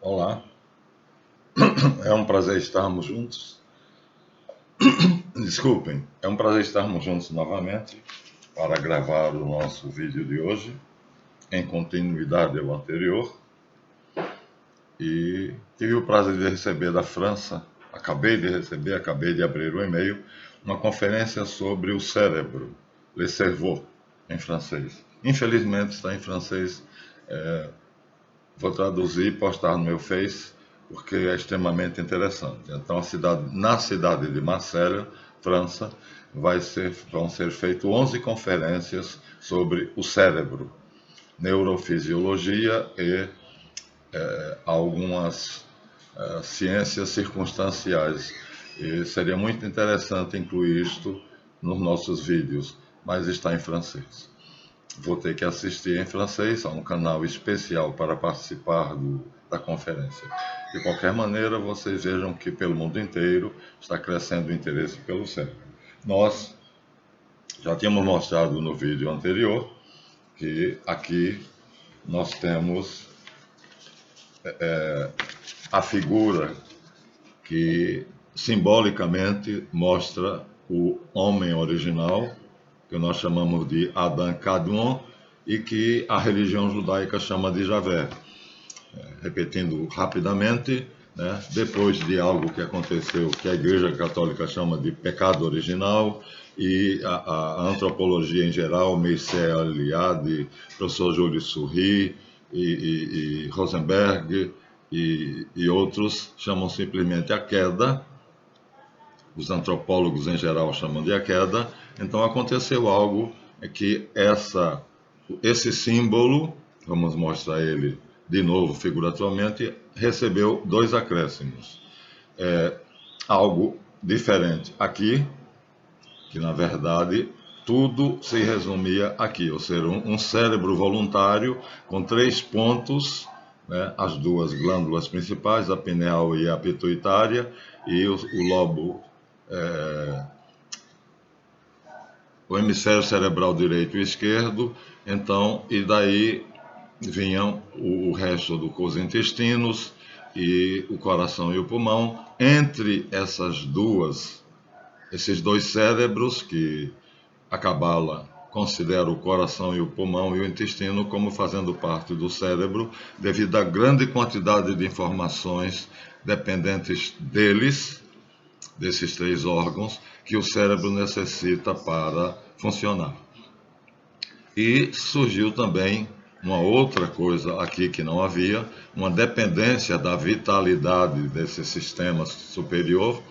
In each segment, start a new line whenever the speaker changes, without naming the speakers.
Olá, é um prazer estarmos juntos. Desculpem, é um prazer estarmos juntos novamente para gravar o nosso vídeo de hoje, em continuidade ao anterior. E tive o prazer de receber da França, acabei de abrir o e-mail, uma conferência sobre o cérebro, le cerveau, em francês. Infelizmente está em francês, vou traduzir e postar no meu Face, porque é extremamente interessante. Então, na cidade de Marselha, França, vão ser feitas 11 conferências sobre o cérebro, neurofisiologia e algumas ciências circunstanciais. E seria muito interessante incluir isto nos nossos vídeos, mas está em francês. Vou ter que assistir em francês a um canal especial para participar da conferência. De qualquer maneira, vocês vejam que pelo mundo inteiro está crescendo o interesse pelo cérebro. Nós já tínhamos mostrado no vídeo anterior que aqui nós temos a figura que simbolicamente mostra o homem original, que nós chamamos de Adam Kadmon, e que a religião judaica chama de Javé. Repetindo rapidamente, né, depois de algo que aconteceu, que a Igreja Católica chama de pecado original, e a antropologia em geral, Mircea Eliade, professor Júlio Surri e Rosenberg e outros chamam simplesmente a queda. Os antropólogos em geral chamam de a queda. Então aconteceu algo que esse símbolo, vamos mostrar ele de novo figurativamente, recebeu dois acréscimos. Algo diferente aqui, que na verdade tudo se resumia aqui, ou seja, um cérebro voluntário com 3 pontos, né, as duas glândulas principais, a pineal e a pituitária, e o lobo, o hemisfério cerebral direito e esquerdo. Então, e daí vinham o resto dos intestinos e o coração e o pulmão. Entre esses dois cérebros, que a Cabala considera o coração e o pulmão e o intestino como fazendo parte do cérebro, devido à grande quantidade de informações dependentes desses 3 órgãos, que o cérebro necessita para funcionar. E surgiu também uma outra coisa aqui que não havia, uma dependência da vitalidade desse sistema superior,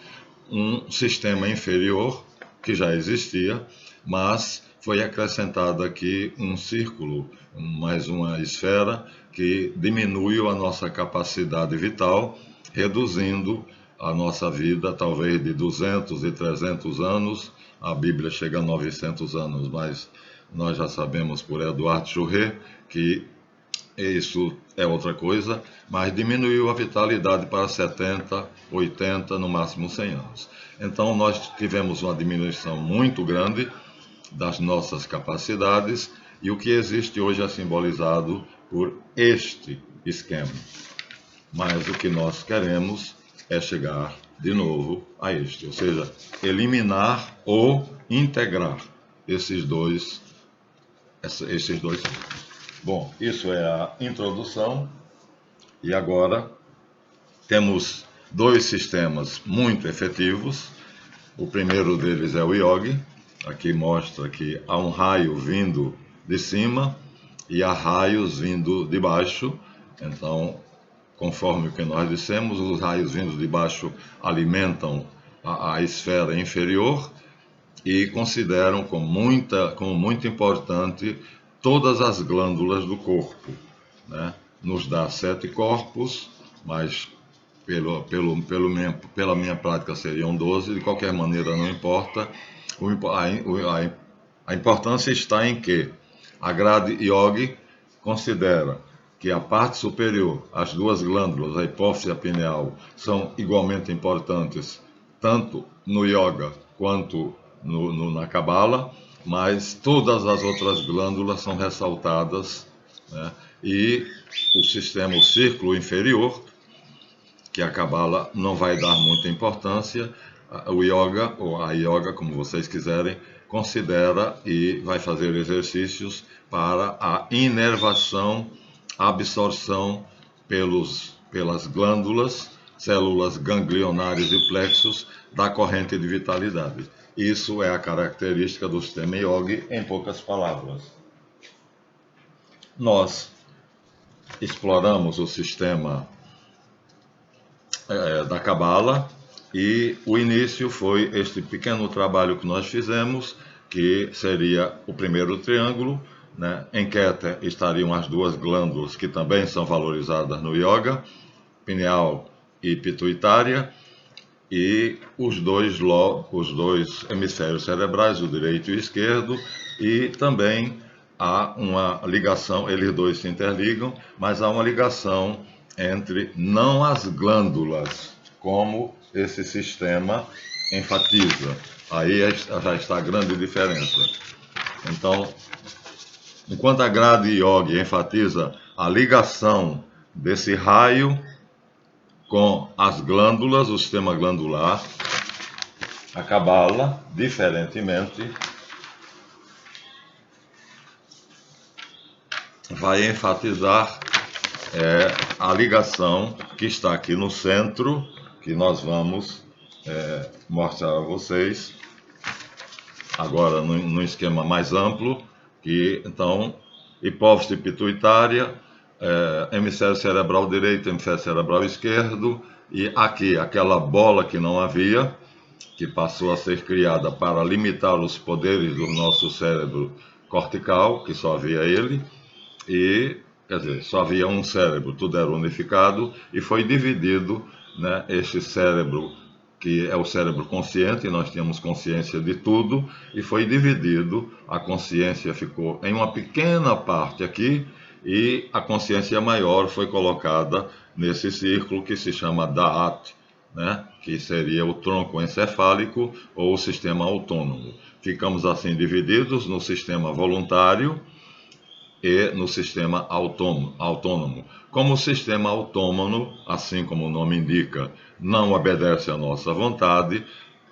um sistema inferior que já existia, mas foi acrescentado aqui um círculo, mais uma esfera, que diminuiu a nossa capacidade vital, reduzindo a nossa vida talvez de 200 e 300 anos, a Bíblia chega a 900 anos, mas nós já sabemos por Eduardo Churret que isso é outra coisa, mas diminuiu a vitalidade para 70, 80, no máximo 100 anos. Então nós tivemos uma diminuição muito grande das nossas capacidades, e o que existe hoje é simbolizado por este esquema. Mas o que nós queremos é chegar de novo a este, ou seja, eliminar ou integrar esses dois. Bom, isso é a introdução, e agora temos 2 sistemas muito efetivos. O primeiro deles é o Yogi. Aqui mostra que há um raio vindo de cima e há raios vindo de baixo. Então, conforme o que nós dissemos, os raios vindo de baixo alimentam a esfera inferior e consideram como muito importante todas as glândulas do corpo, né? Nos dá 7 corpos, mas pela minha prática seriam 12, de qualquer maneira não importa. A importância está em que a grade Yogi considera que a parte superior, as 2 glândulas, a hipófise e a pineal, são igualmente importantes, tanto no yoga quanto na Cabala, mas todas as outras glândulas são ressaltadas, né? E o círculo inferior, que a Kabbalah não vai dar muita importância. O yoga, ou a yoga, como vocês quiserem, considera e vai fazer exercícios para a inervação, absorção pelas glândulas, células ganglionares e plexos da corrente de vitalidade. Isso é a característica do sistema yogi, em poucas palavras. Nós exploramos o sistema da Kabbalah, e o início foi este pequeno trabalho que nós fizemos, que seria o primeiro triângulo, né? Em Keter estariam as duas glândulas que também são valorizadas no yoga, pineal e pituitária, e os dois hemisférios cerebrais, o direito e o esquerdo, e também há uma ligação, eles dois se interligam, mas há uma ligação entre não as glândulas, como esse sistema enfatiza. Aí já está a grande diferença. Então, enquanto a grade yogi enfatiza a ligação desse raio com as glândulas, o sistema glandular, a Kabbalah, diferentemente, vai enfatizar a ligação que está aqui no centro, que nós vamos mostrar a vocês agora num esquema mais amplo, que então hipófise pituitária, hemisfério cerebral direito, hemisfério cerebral esquerdo, e aqui aquela bola que não havia, que passou a ser criada para limitar os poderes do nosso cérebro cortical, que só havia ele, e quer dizer, só havia um cérebro, tudo era unificado, e foi dividido, né, este cérebro, que é o cérebro consciente, nós tínhamos consciência de tudo, e foi dividido, a consciência ficou em uma pequena parte aqui, e a consciência maior foi colocada nesse círculo que se chama Da'at, né, que seria o tronco encefálico ou o sistema autônomo. Ficamos assim divididos no sistema voluntário e no sistema autônomo. Como o sistema autônomo, assim como o nome indica, não obedece à nossa vontade,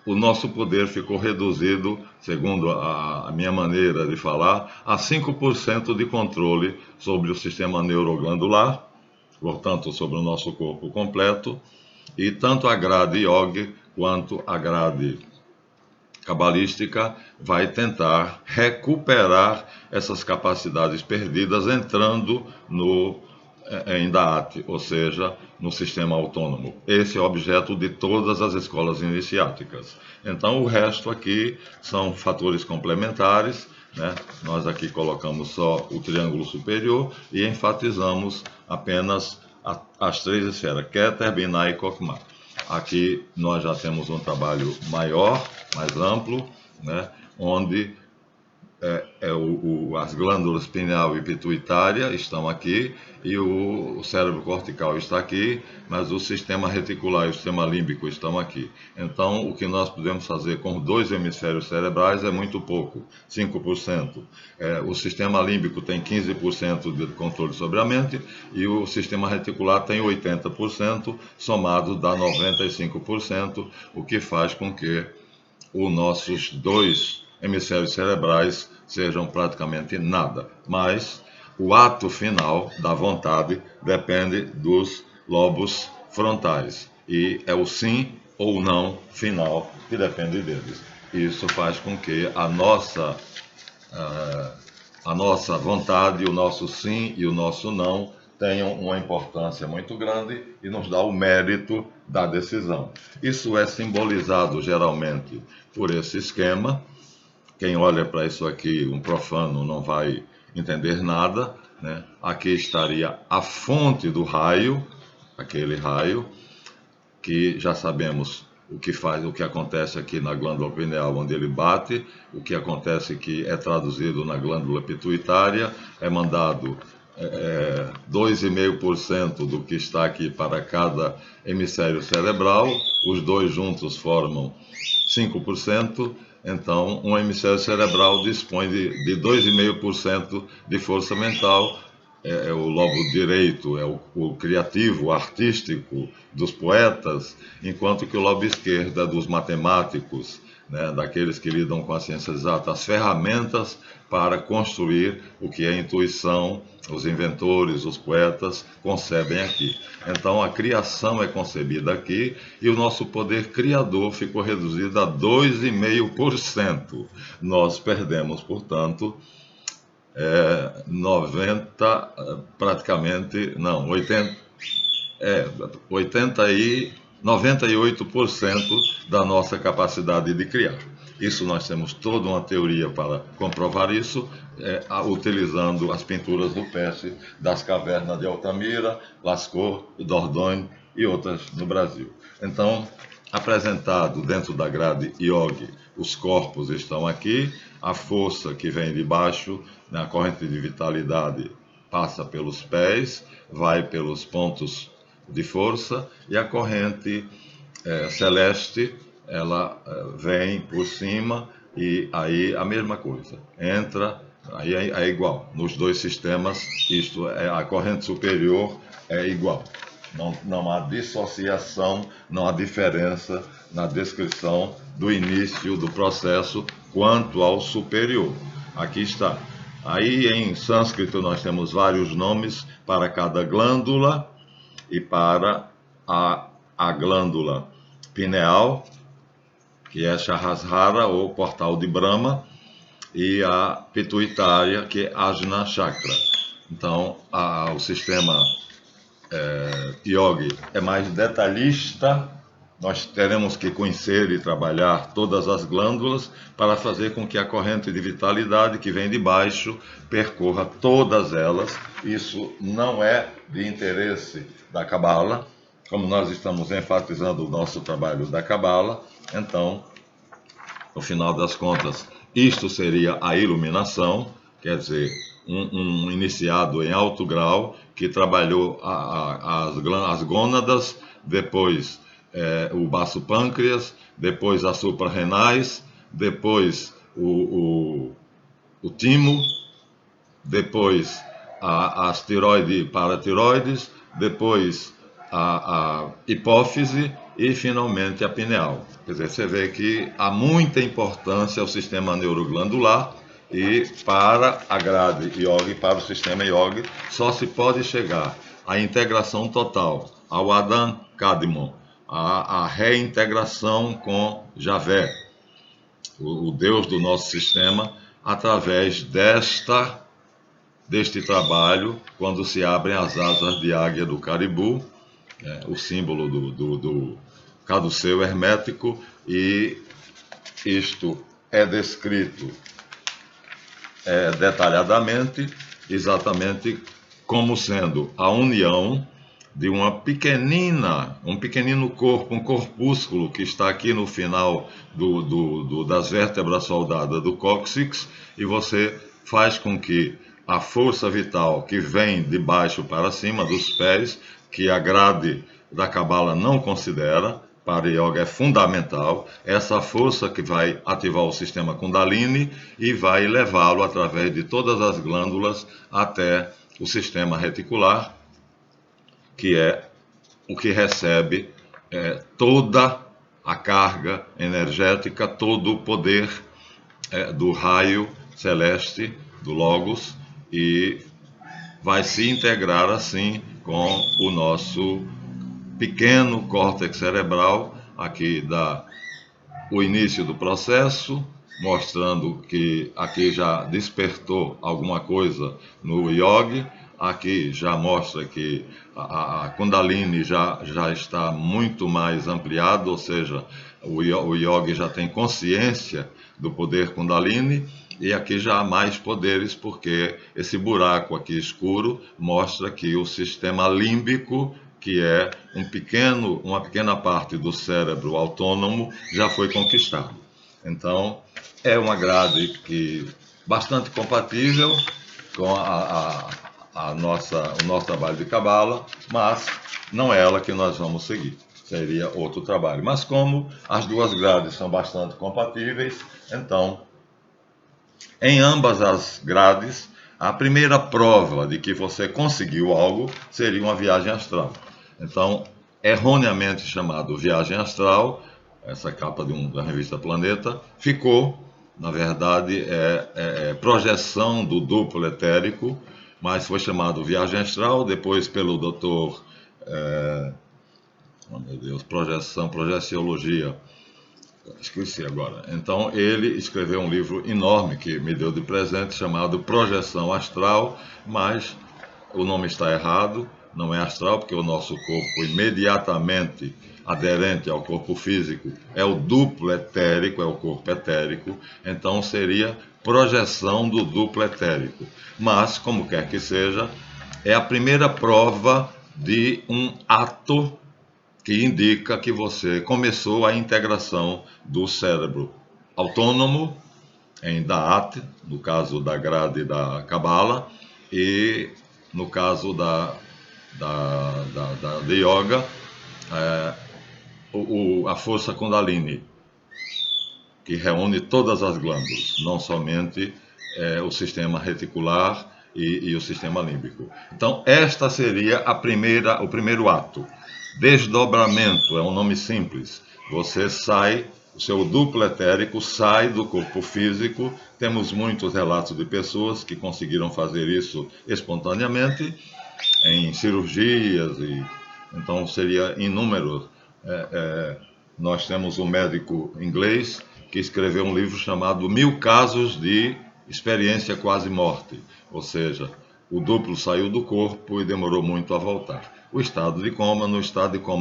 o nosso poder ficou reduzido, segundo a minha maneira de falar, a 5% de controle sobre o sistema neuroglandular, portanto, sobre o nosso corpo completo, e tanto a grade yogi quanto a grade cabalística vai tentar recuperar essas capacidades perdidas entrando em Da'at, ou seja, no sistema autônomo. Esse é o objeto de todas as escolas iniciáticas. Então, o resto aqui são fatores complementares, né? Nós aqui colocamos só o triângulo superior e enfatizamos apenas as três esferas, Keter, Binah e Chokhmah. Aqui nós já temos um trabalho maior, mais amplo, né, onde as glândulas pineal e pituitária estão aqui e o cérebro cortical está aqui, mas o sistema reticular e o sistema límbico estão aqui. Então, o que nós podemos fazer com dois hemisférios cerebrais é muito pouco, 5%. O sistema límbico tem 15% de controle sobre a mente e o sistema reticular tem 80%, somado dá 95%, o que faz com que os nossos dois hemisférios cerebrais sejam praticamente nada. Mas o ato final da vontade depende dos lobos frontais. E é o sim ou não final que depende deles. Isso faz com que a nossa vontade, o nosso sim e o nosso não tenham uma importância muito grande e nos dá o mérito da decisão. Isso é simbolizado geralmente por esse esquema. Quem olha para isso aqui, um profano, não vai entender nada, né? Aqui estaria a fonte do raio, aquele raio, que já sabemos o que faz, o que acontece aqui na glândula pineal, onde ele bate, o que acontece que é traduzido na glândula pituitária, é mandado 2,5% do que está aqui para cada hemisfério cerebral, os dois juntos formam 5%, então um hemisfério cerebral dispõe de 2,5% de força mental, é o lobo direito, é o criativo, o artístico dos poetas, enquanto que o lobo esquerdo é dos matemáticos, né, daqueles que lidam com a ciência exata, as ferramentas para construir o que a intuição, os inventores, os poetas concebem aqui. Então a criação é concebida aqui e o nosso poder criador ficou reduzido a 2,5%. Nós perdemos, portanto, 90, praticamente, não, 80 e 98% da nossa capacidade de criar. Isso nós temos toda uma teoria para comprovar isso, utilizando as pinturas rupestres das cavernas de Altamira, Lascaux, Dordogne e outras no Brasil. Então, apresentado dentro da grade Yogi, os corpos estão aqui, a força que vem de baixo, na corrente de vitalidade, passa pelos pés, vai pelos pontos de força, e a corrente celeste, ela vem por cima, e aí a mesma coisa, entra, aí é igual, nos dois sistemas, isto é, a corrente superior é igual. Não há dissociação, não há diferença na descrição do início do processo quanto ao superior. Aqui está. Aí em sânscrito nós temos vários nomes para cada glândula e para a glândula pineal, que é Sahasrara ou portal de Brahma, e a pituitária, que é Ajna Chakra. Então, o sistema Yogi é mais detalhista. Nós teremos que conhecer e trabalhar todas as glândulas para fazer com que a corrente de vitalidade que vem de baixo percorra todas elas. Isso não é de interesse da Cabala, como nós estamos enfatizando o nosso trabalho da Cabala. Então, no final das contas, isto seria a iluminação, quer dizer, um iniciado em alto grau que trabalhou as gônadas, depois o baço pâncreas, depois as suprarrenais, depois o timo, depois as tiroide e paratiroides, depois a hipófise e finalmente a pineal. Quer dizer, você vê que há muita importância ao sistema neuroglandular, e para a grade Yogi, para o sistema Yogi, só se pode chegar à integração total, ao Adam Kadmon, a reintegração com Javé, o Deus do nosso sistema, através deste trabalho, quando se abrem as asas de águia do Caribu, o símbolo do caduceu hermético, e isto é descrito detalhadamente, exatamente como sendo a união de um pequenino corpo, um corpúsculo que está aqui no final das vértebras soldadas do cóccix, e você faz com que a força vital que vem de baixo para cima dos pés, que a grade da Cabala não considera, para yoga é fundamental, essa força que vai ativar o sistema Kundalini e vai levá-lo através de todas as glândulas até o sistema reticular, que é o que recebe toda a carga energética, todo o poder do raio celeste, do Logos, e vai se integrar assim com o nosso pequeno córtex cerebral. Aqui dá o início do processo, mostrando que aqui já despertou alguma coisa no Yogi. Aqui já mostra que a Kundalini já está muito mais ampliado, ou seja, o Yogi já tem consciência do poder Kundalini, e aqui já há mais poderes, porque esse buraco aqui escuro mostra que o sistema límbico, que é uma pequena parte do cérebro autônomo, já foi conquistado. Então, é uma grade bastante compatível com o nosso trabalho de Cabala, mas não é ela que nós vamos seguir. Seria outro trabalho. Mas como as duas grades são bastante compatíveis, então, em ambas as grades, A primeira prova de que você conseguiu algo seria uma viagem astral. Então, erroneamente chamado viagem astral, essa capa da revista Planeta, ficou, na verdade, projeção do duplo etérico, mas foi chamado viagem astral, depois pelo doutor, oh meu Deus, projeciologia, esqueci agora. Então ele escreveu um livro enorme que me deu de presente chamado Projeção Astral, mas o nome está errado, não é astral, porque o nosso corpo imediatamente aderente ao corpo físico é o duplo etérico, é o corpo etérico, então seria projeção do duplo etérico. Mas, como quer que seja, é a primeira prova de um ato que indica que você começou a integração do cérebro autônomo, em Da'at, no caso da grade da Kabbalah, e no caso de Yoga, a força Kundalini, que reúne todas as glândulas, não somente o sistema reticular e o sistema límbico. Então, esta seria o primeiro ato. Desdobramento é um nome simples. Você sai, o seu duplo etérico sai do corpo físico. Temos muitos relatos de pessoas que conseguiram fazer isso espontaneamente, em cirurgias, então seria inúmero. Nós temos um médico inglês que escreveu um livro chamado 1000 Casos de Experiência Quase Morte, ou seja, o duplo saiu do corpo e demorou muito a voltar. No estado de coma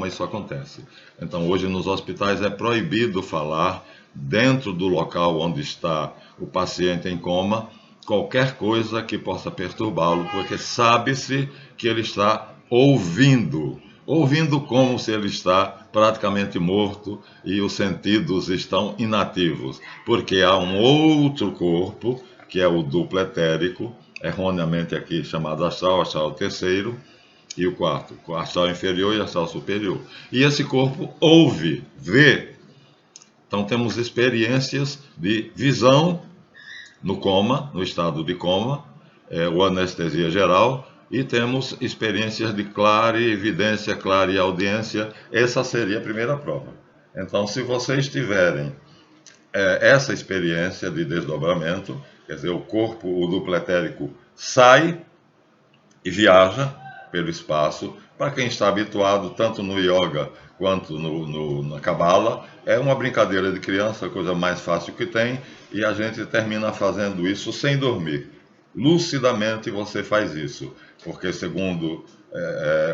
isso acontece. Então hoje nos hospitais é proibido falar dentro do local onde está o paciente em coma qualquer coisa que possa perturbá-lo, porque sabe-se que ele está ouvindo como se ele está praticamente morto e os sentidos estão inativos, porque há um outro corpo, que é o duplo etérico, erroneamente aqui chamado astral terceiro, e o quarto, o astral inferior e o astral superior. E esse corpo ouve, vê. Então temos experiências de visão no coma, no estado de coma, ou anestesia geral, e temos experiências de clarividência, clareaudiência. Essa seria a primeira prova. Então, se vocês tiverem essa experiência de desdobramento, quer dizer, o corpo, o duplo etérico sai e viaja pelo espaço. Para quem está habituado, tanto no yoga quanto na Kabbalah, é uma brincadeira de criança, a coisa mais fácil que tem, e a gente termina fazendo isso sem dormir. Lucidamente você faz isso, porque segundo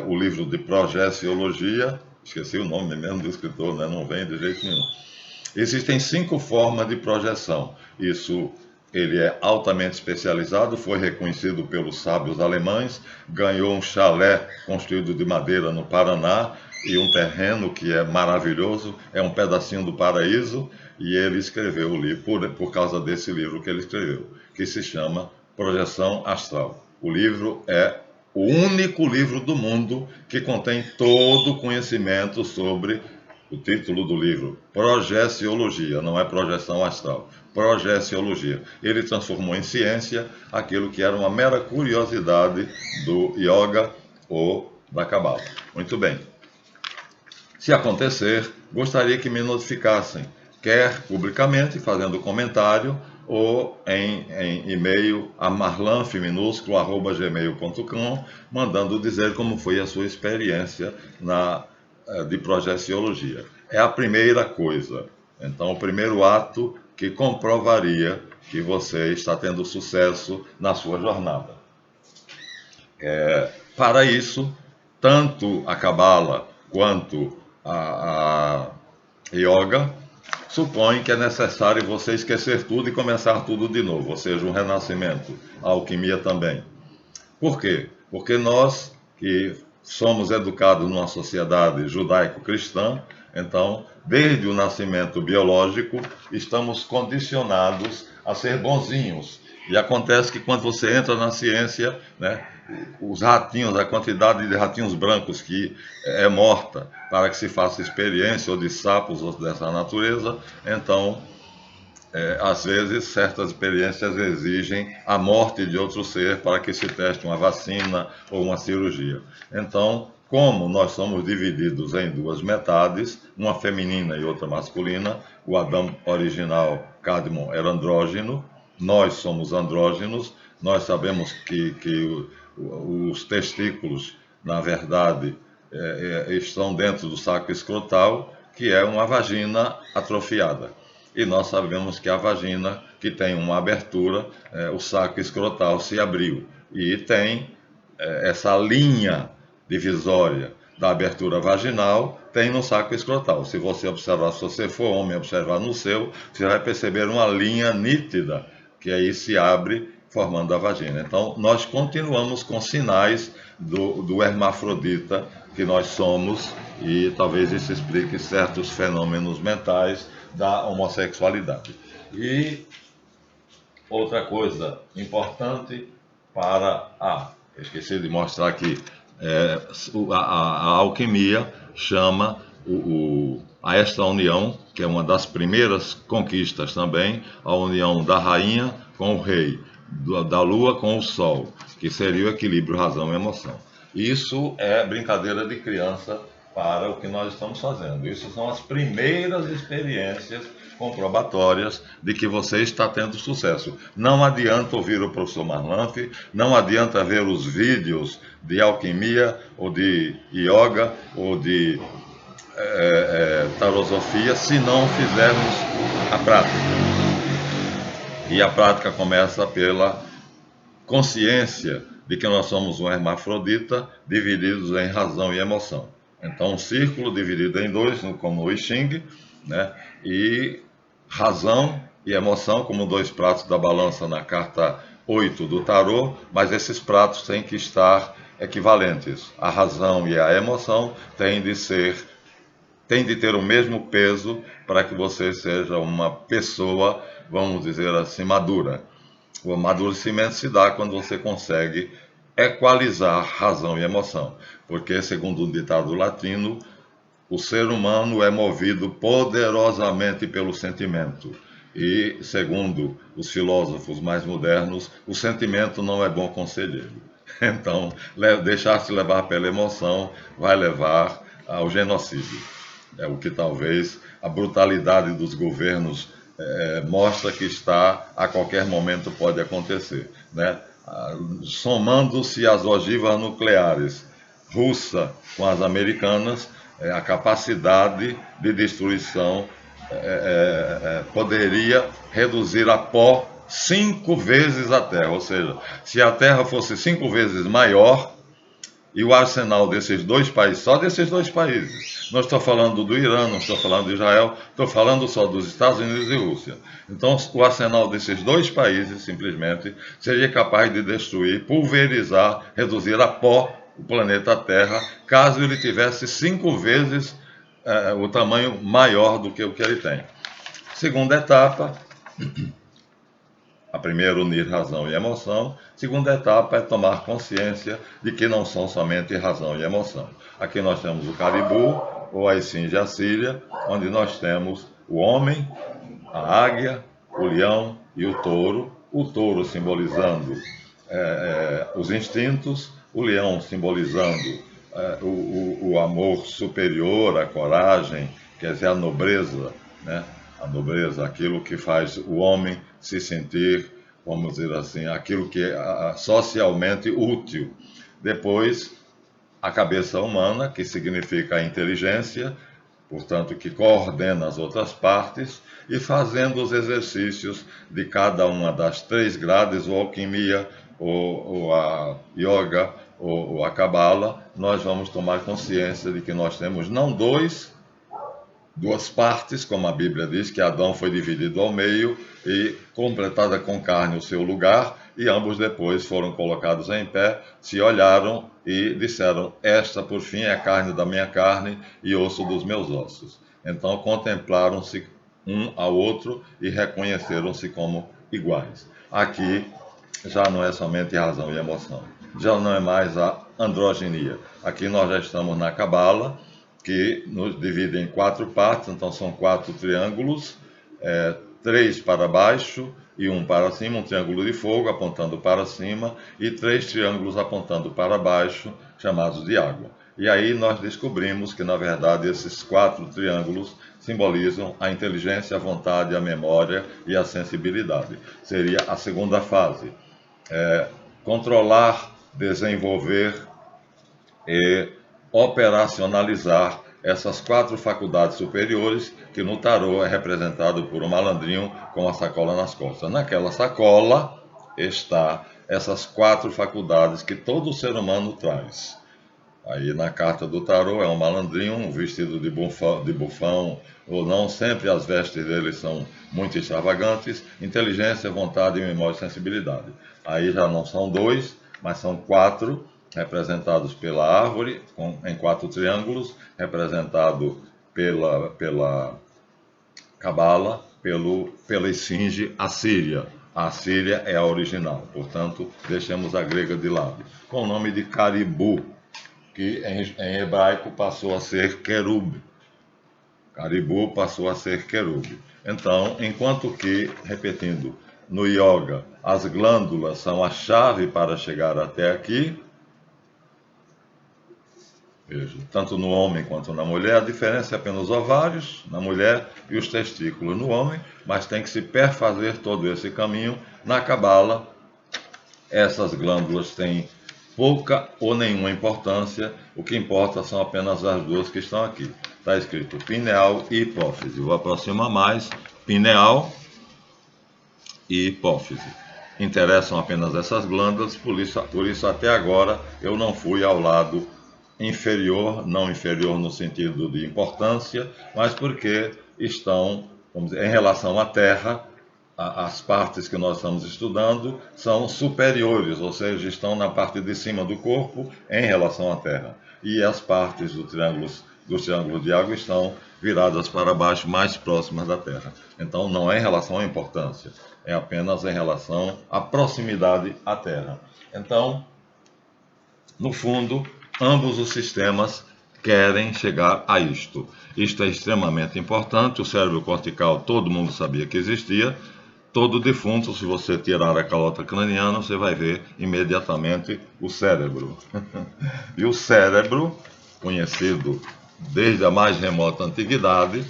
o livro de Projeciologia, esqueci o nome mesmo do escritor, né? Não vem de jeito nenhum. Existem 5 formas de projeção. Ele é altamente especializado, foi reconhecido pelos sábios alemães, ganhou um chalé construído de madeira no Paraná e um terreno que é maravilhoso, é um pedacinho do paraíso, e ele escreveu o livro, por causa desse livro que ele escreveu, que se chama Projeção Astral. O livro é o único livro do mundo que contém todo o conhecimento sobre o título do livro, Projeciologia, não é projeção astral, Projeciologia. Ele transformou em ciência aquilo que era uma mera curiosidade do yoga ou da Kabbalah. Muito bem. Se acontecer, gostaria que me notificassem, quer publicamente, fazendo comentário, ou em e-mail a marlanf_gmail.com, mandando dizer como foi a sua experiência de projeciologia. É a primeira coisa. Então, o primeiro ato que comprovaria que você está tendo sucesso na sua jornada. Para isso, tanto a Kabbalah quanto a Yoga supõem que é necessário você esquecer tudo e começar tudo de novo, ou seja, um renascimento. A alquimia também. Por quê? Porque nós que somos educados numa sociedade judaico-cristã, então, desde o nascimento biológico, estamos condicionados a ser bonzinhos. E acontece que quando você entra na ciência, né, os ratinhos, a quantidade de ratinhos brancos que é morta para que se faça experiência ou de sapos ou dessa natureza, então às vezes, certas experiências exigem a morte de outro ser para que se teste uma vacina ou uma cirurgia. Então, como nós somos divididos em duas metades, uma feminina e outra masculina, o Adão original, Cadmon, era andrógeno, nós somos andrógenos, nós sabemos que os testículos, na verdade, estão dentro do saco escrotal, que é uma vagina atrofiada. E nós sabemos que a vagina, que tem uma abertura, o saco escrotal se abriu. E tem essa linha divisória da abertura vaginal, tem no saco escrotal. Se você observar, se você for homem, observar no seu, você vai perceber uma linha nítida, que aí se abre, formando a vagina. Então, nós continuamos com sinais do hermafrodita que nós somos, e talvez isso explique certos fenômenos mentais da homossexualidade. E outra coisa importante para... esqueci de mostrar aqui. A alquimia chama a esta união, que é uma das primeiras conquistas também, a união da rainha com o rei, da lua com o sol, que seria o equilíbrio razão e emoção. Isso é brincadeira de criança para o que nós estamos fazendo. Isso são as primeiras experiências comprobatórias de que você está tendo sucesso. Não adianta ouvir o professor Marlanf, não adianta ver os vídeos de alquimia, ou de yoga, ou de tarosofia, se não fizermos a prática. E a prática começa pela consciência de que nós somos um hermafrodita divididos em razão e emoção. Então, um círculo dividido em dois, como o I Ching, né? E razão e emoção como dois pratos da balança na carta 8 do tarô, mas esses pratos têm que estar equivalentes. A razão e a emoção têm de ter o mesmo peso para que você seja uma pessoa, vamos dizer assim, madura. O amadurecimento se dá quando você consegue equalizar razão e emoção, porque, segundo um ditado latino, o ser humano é movido poderosamente pelo sentimento. E, segundo os filósofos mais modernos, o sentimento não é bom conselheiro. Então, deixar-se levar pela emoção vai levar ao genocídio. É o que talvez a brutalidade dos governos mostra que a qualquer momento pode acontecer, né? Somando-se as ogivas nucleares russa com as americanas, a capacidade de destruição poderia reduzir a pó 5 vezes a Terra. Ou seja, se a Terra fosse 5 vezes maior, e o arsenal desses dois países, só desses dois países, não estou falando do Irã, não estou falando de Israel, estou falando só dos Estados Unidos e Rússia. Então, o arsenal desses dois países, simplesmente, seria capaz de destruir, pulverizar, reduzir a pó o planeta Terra, caso ele tivesse 5 vezes o tamanho maior do que o que ele tem. Segunda etapa, a primeira, unir razão e emoção. Segunda etapa é tomar consciência de que não são somente razão e emoção. Aqui nós temos o Caribu, ou a Esfinge Assíria, onde nós temos o homem, a águia, o leão e o touro simbolizando os instintos, o leão simbolizando o amor superior, a coragem, quer dizer, a nobreza, né? A nobreza, aquilo que faz o homem se sentir, vamos dizer assim, aquilo que é socialmente útil. Depois, a cabeça humana, que significa a inteligência, portanto, que coordena as outras partes, e fazendo os exercícios de cada uma das 3 grades, ou alquimia, ou a yoga, ou a cabala, nós vamos tomar consciência de que nós temos não duas partes, como a Bíblia diz, que Adão foi dividido ao meio e completada com carne o seu lugar, e ambos depois foram colocados em pé, se olharam e disseram: esta, por fim, é a carne da minha carne e osso dos meus ossos. Então contemplaram-se um ao outro e reconheceram-se como iguais. Aqui já não é somente razão e emoção, já não é mais a androgenia. Aqui nós já estamos na cabala, que nos divide em 4 partes, então são 4 triângulos, 3 para baixo e 1 para cima, um triângulo de fogo apontando para cima e 3 triângulos apontando para baixo, chamados de água. E aí nós descobrimos que, na verdade, esses 4 triângulos simbolizam a inteligência, a vontade, a memória e a sensibilidade. Seria a segunda fase. Controlar, desenvolver e operacionalizar essas 4 faculdades superiores, que no tarô é representado por um malandrinho com a sacola nas costas. Naquela sacola está essas 4 faculdades que todo ser humano traz. Aí na carta do tarô é um malandrinho vestido de bufão ou não, sempre as vestes dele são muito extravagantes, inteligência, vontade, memória e sensibilidade. Aí já não são 2, mas são 4, representados pela árvore, em 4 triângulos, representado pela cabala, pela esfinge assíria. A assíria é a original, portanto, deixemos a grega de lado, com o nome de Caribu, que em hebraico passou a ser querub. Caribu passou a ser querub. Então, enquanto que, repetindo, no yoga as glândulas são a chave para chegar até aqui, veja, tanto no homem quanto na mulher, a diferença é apenas os ovários na mulher e os testículos no homem, mas tem que se perfazer todo esse caminho. Na cabala, essas glândulas têm pouca ou nenhuma importância, o que importa são apenas as 2 que estão aqui. Está escrito pineal e hipófise. Vou aproximar mais. Pineal e hipófise. Interessam apenas essas glândulas, por isso até agora eu não fui ao lado inferior, não inferior no sentido de importância, mas porque estão, vamos dizer, em relação à Terra, as partes que nós estamos estudando são superiores, ou seja, estão na parte de cima do corpo em relação à Terra. E as partes dos triângulos de água estão viradas para baixo, mais próximas da Terra. Então não é em relação à importância, é apenas em relação à proximidade à Terra. Então, no fundo, ambos os sistemas querem chegar a isto. Isto é extremamente importante. O cérebro cortical todo mundo sabia que existia. Todo defunto, se você tirar a calota craniana, você vai ver imediatamente o cérebro. E o cérebro, conhecido desde a mais remota antiguidade,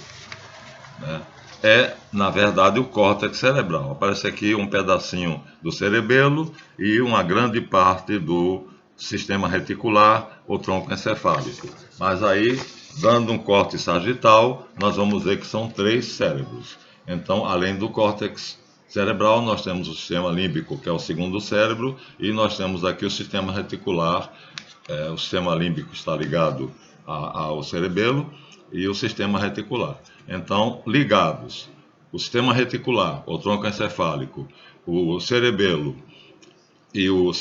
né, é, na verdade, o córtex cerebral. Aparece aqui um pedacinho do cerebelo e uma grande parte do sistema reticular, ou tronco encefálico. Mas aí, dando um corte sagital, nós vamos ver que são 3 cérebros. Então, além do córtex cerebral, nós temos o sistema límbico, que é o segundo cérebro, e nós temos aqui o sistema reticular. O sistema límbico está ligado ao cerebelo e o sistema reticular. Então, ligados, o sistema reticular, o tronco encefálico, o cerebelo e o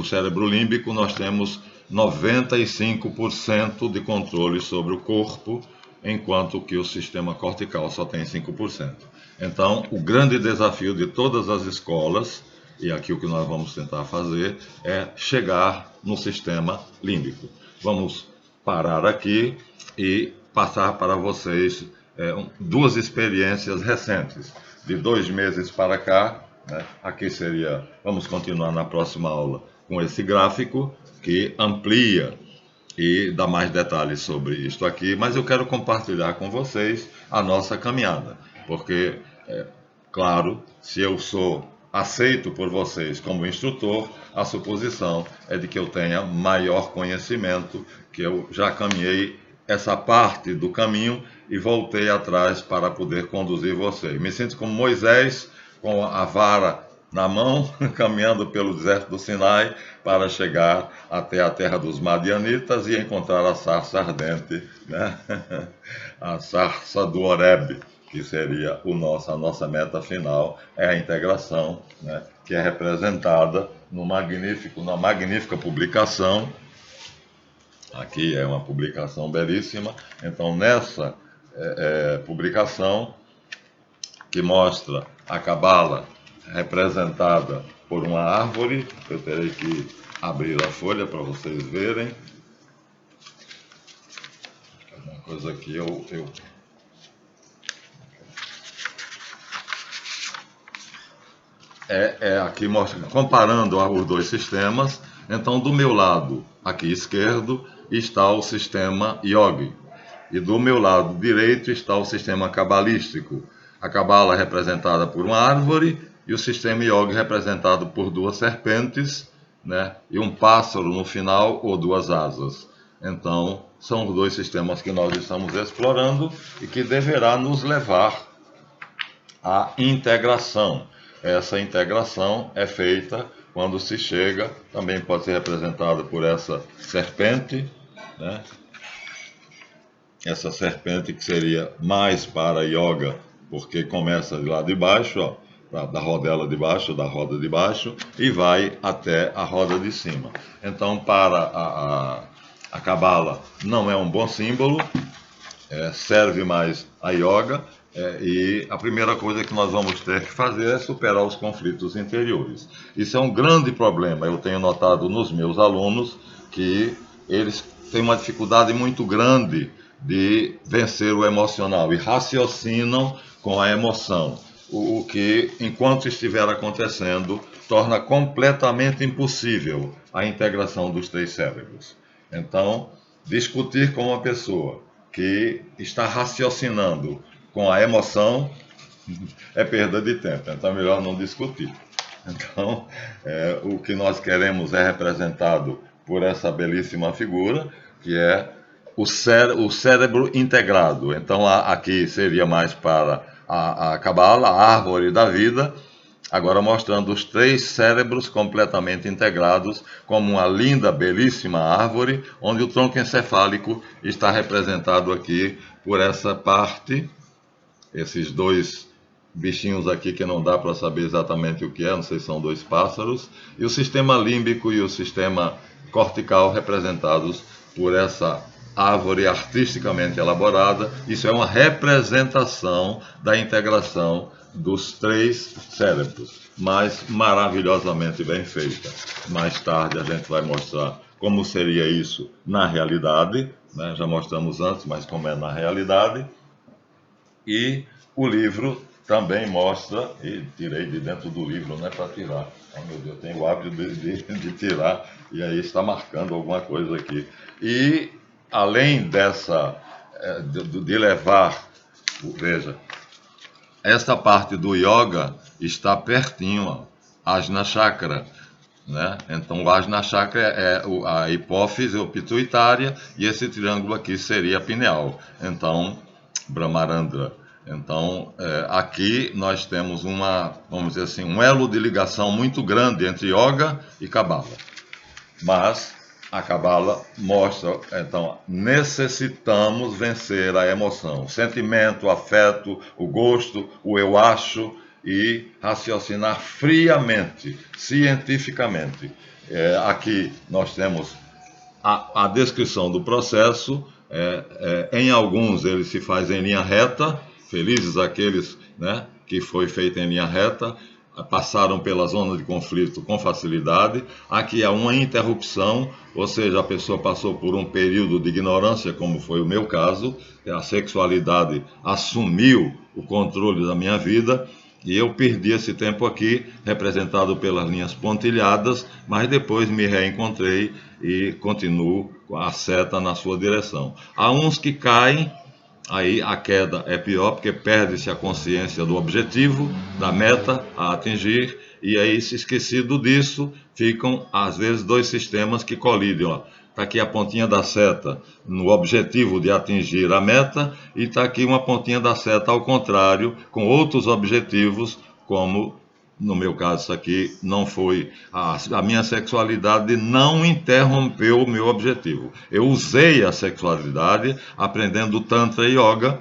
cérebro límbico, nós temos 95% de controle sobre o corpo, enquanto que o sistema cortical só tem 5%. Então, o grande desafio de todas as escolas, e aqui o que nós vamos tentar fazer, é chegar no sistema límbico. Vamos parar aqui e passar para vocês 2 experiências recentes, de 2 meses para cá, né? Aqui seria, vamos continuar na próxima aula com esse gráfico que amplia e dá mais detalhes sobre isto aqui, mas eu quero compartilhar com vocês a nossa caminhada, porque, claro, se eu sou aceito por vocês como instrutor, a suposição é de que eu tenha maior conhecimento, que eu já caminhei essa parte do caminho e voltei atrás para poder conduzir vocês. Me sinto como Moisés, com a vara na mão, caminhando pelo deserto do Sinai para chegar até a terra dos Madianitas e encontrar a sarça ardente, né? A sarça do Horebe, que seria a nossa meta final, é a integração, né? Que é representada numa magnífica publicação. Aqui é uma publicação belíssima. Então, nessa publicação, que mostra a cabala representada por uma árvore, eu terei que abrir a folha para vocês verem. Uma coisa que eu aqui mostra, comparando os dois sistemas. Então, do meu lado, aqui esquerdo, está o sistema yogi. E do meu lado direito está o sistema cabalístico. A cabala representada por uma árvore e o sistema yogi representado por duas serpentes, né? E um pássaro no final ou duas asas. Então, são os dois sistemas que nós estamos explorando e que deverá nos levar à integração. Essa integração é feita quando se chega, também pode ser representada por essa serpente, né? Essa serpente que seria mais para yoga, porque começa de lá de baixo, ó, da rodela de baixo, da roda de baixo, e vai até a roda de cima. Então, para a Cabala, não é um bom símbolo, serve mais a yoga, e a primeira coisa que nós vamos ter que fazer é superar os conflitos interiores. Isso é um grande problema. Eu tenho notado nos meus alunos que eles têm uma dificuldade muito grande de vencer o emocional e raciocinam com a emoção, o que, enquanto estiver acontecendo, torna completamente impossível a integração dos três cérebros. Então, discutir com uma pessoa que está raciocinando com a emoção é perda de tempo, então é melhor não discutir. Então, o que nós queremos é representado por essa belíssima figura, que é o cérebro integrado. Então, aqui seria mais para a Cabala, a árvore da vida, agora mostrando os três cérebros completamente integrados, como uma linda, belíssima árvore, onde o tronco encefálico está representado aqui por essa parte, esses dois bichinhos aqui que não dá para saber exatamente o que é, não sei se são dois pássaros, e o sistema límbico e o sistema cortical representados por essa árvore artisticamente elaborada. Isso é uma representação da integração dos três cérebros, mas maravilhosamente bem feita. Mais tarde a gente vai mostrar como seria isso na realidade, né? Já mostramos antes, mas como é na realidade. E o livro também mostra, e tirei de dentro do livro, não é para tirar. Oh, meu Deus, eu tenho o hábito de tirar, e aí está marcando alguma coisa aqui. E além dessa, de levar, veja, esta parte do yoga está pertinho, ó, Ajna Chakra, né? Então o Ajna Chakra é a hipófise ou pituitária, e esse triângulo aqui seria a pineal. Então, Brahmarandra. Então, aqui nós temos vamos dizer assim, um elo de ligação muito grande entre yoga e Cabala. Mas a Cabala mostra, então, necessitamos vencer a emoção, o sentimento, o afeto, o gosto, o eu acho, e raciocinar friamente, cientificamente. Aqui nós temos a descrição do processo. Em alguns ele se faz em linha reta, felizes aqueles, né, que foi feito em linha reta, passaram pela zona de conflito com facilidade. Aqui há uma interrupção, ou seja, a pessoa passou por um período de ignorância, como foi o meu caso, a sexualidade assumiu o controle da minha vida, e eu perdi esse tempo aqui, representado pelas linhas pontilhadas, mas depois me reencontrei e continuo com a seta na sua direção. Há uns que caem, aí a queda é pior, porque perde-se a consciência do objetivo, da meta a atingir, e aí, se esquecido disso, ficam, às vezes, dois sistemas que colidem. Está aqui a pontinha da seta no objetivo de atingir a meta, e está aqui uma pontinha da seta ao contrário, com outros objetivos, como no meu caso isso aqui não foi, a minha sexualidade não interrompeu o meu objetivo. Eu usei a sexualidade aprendendo Tantra e Yoga,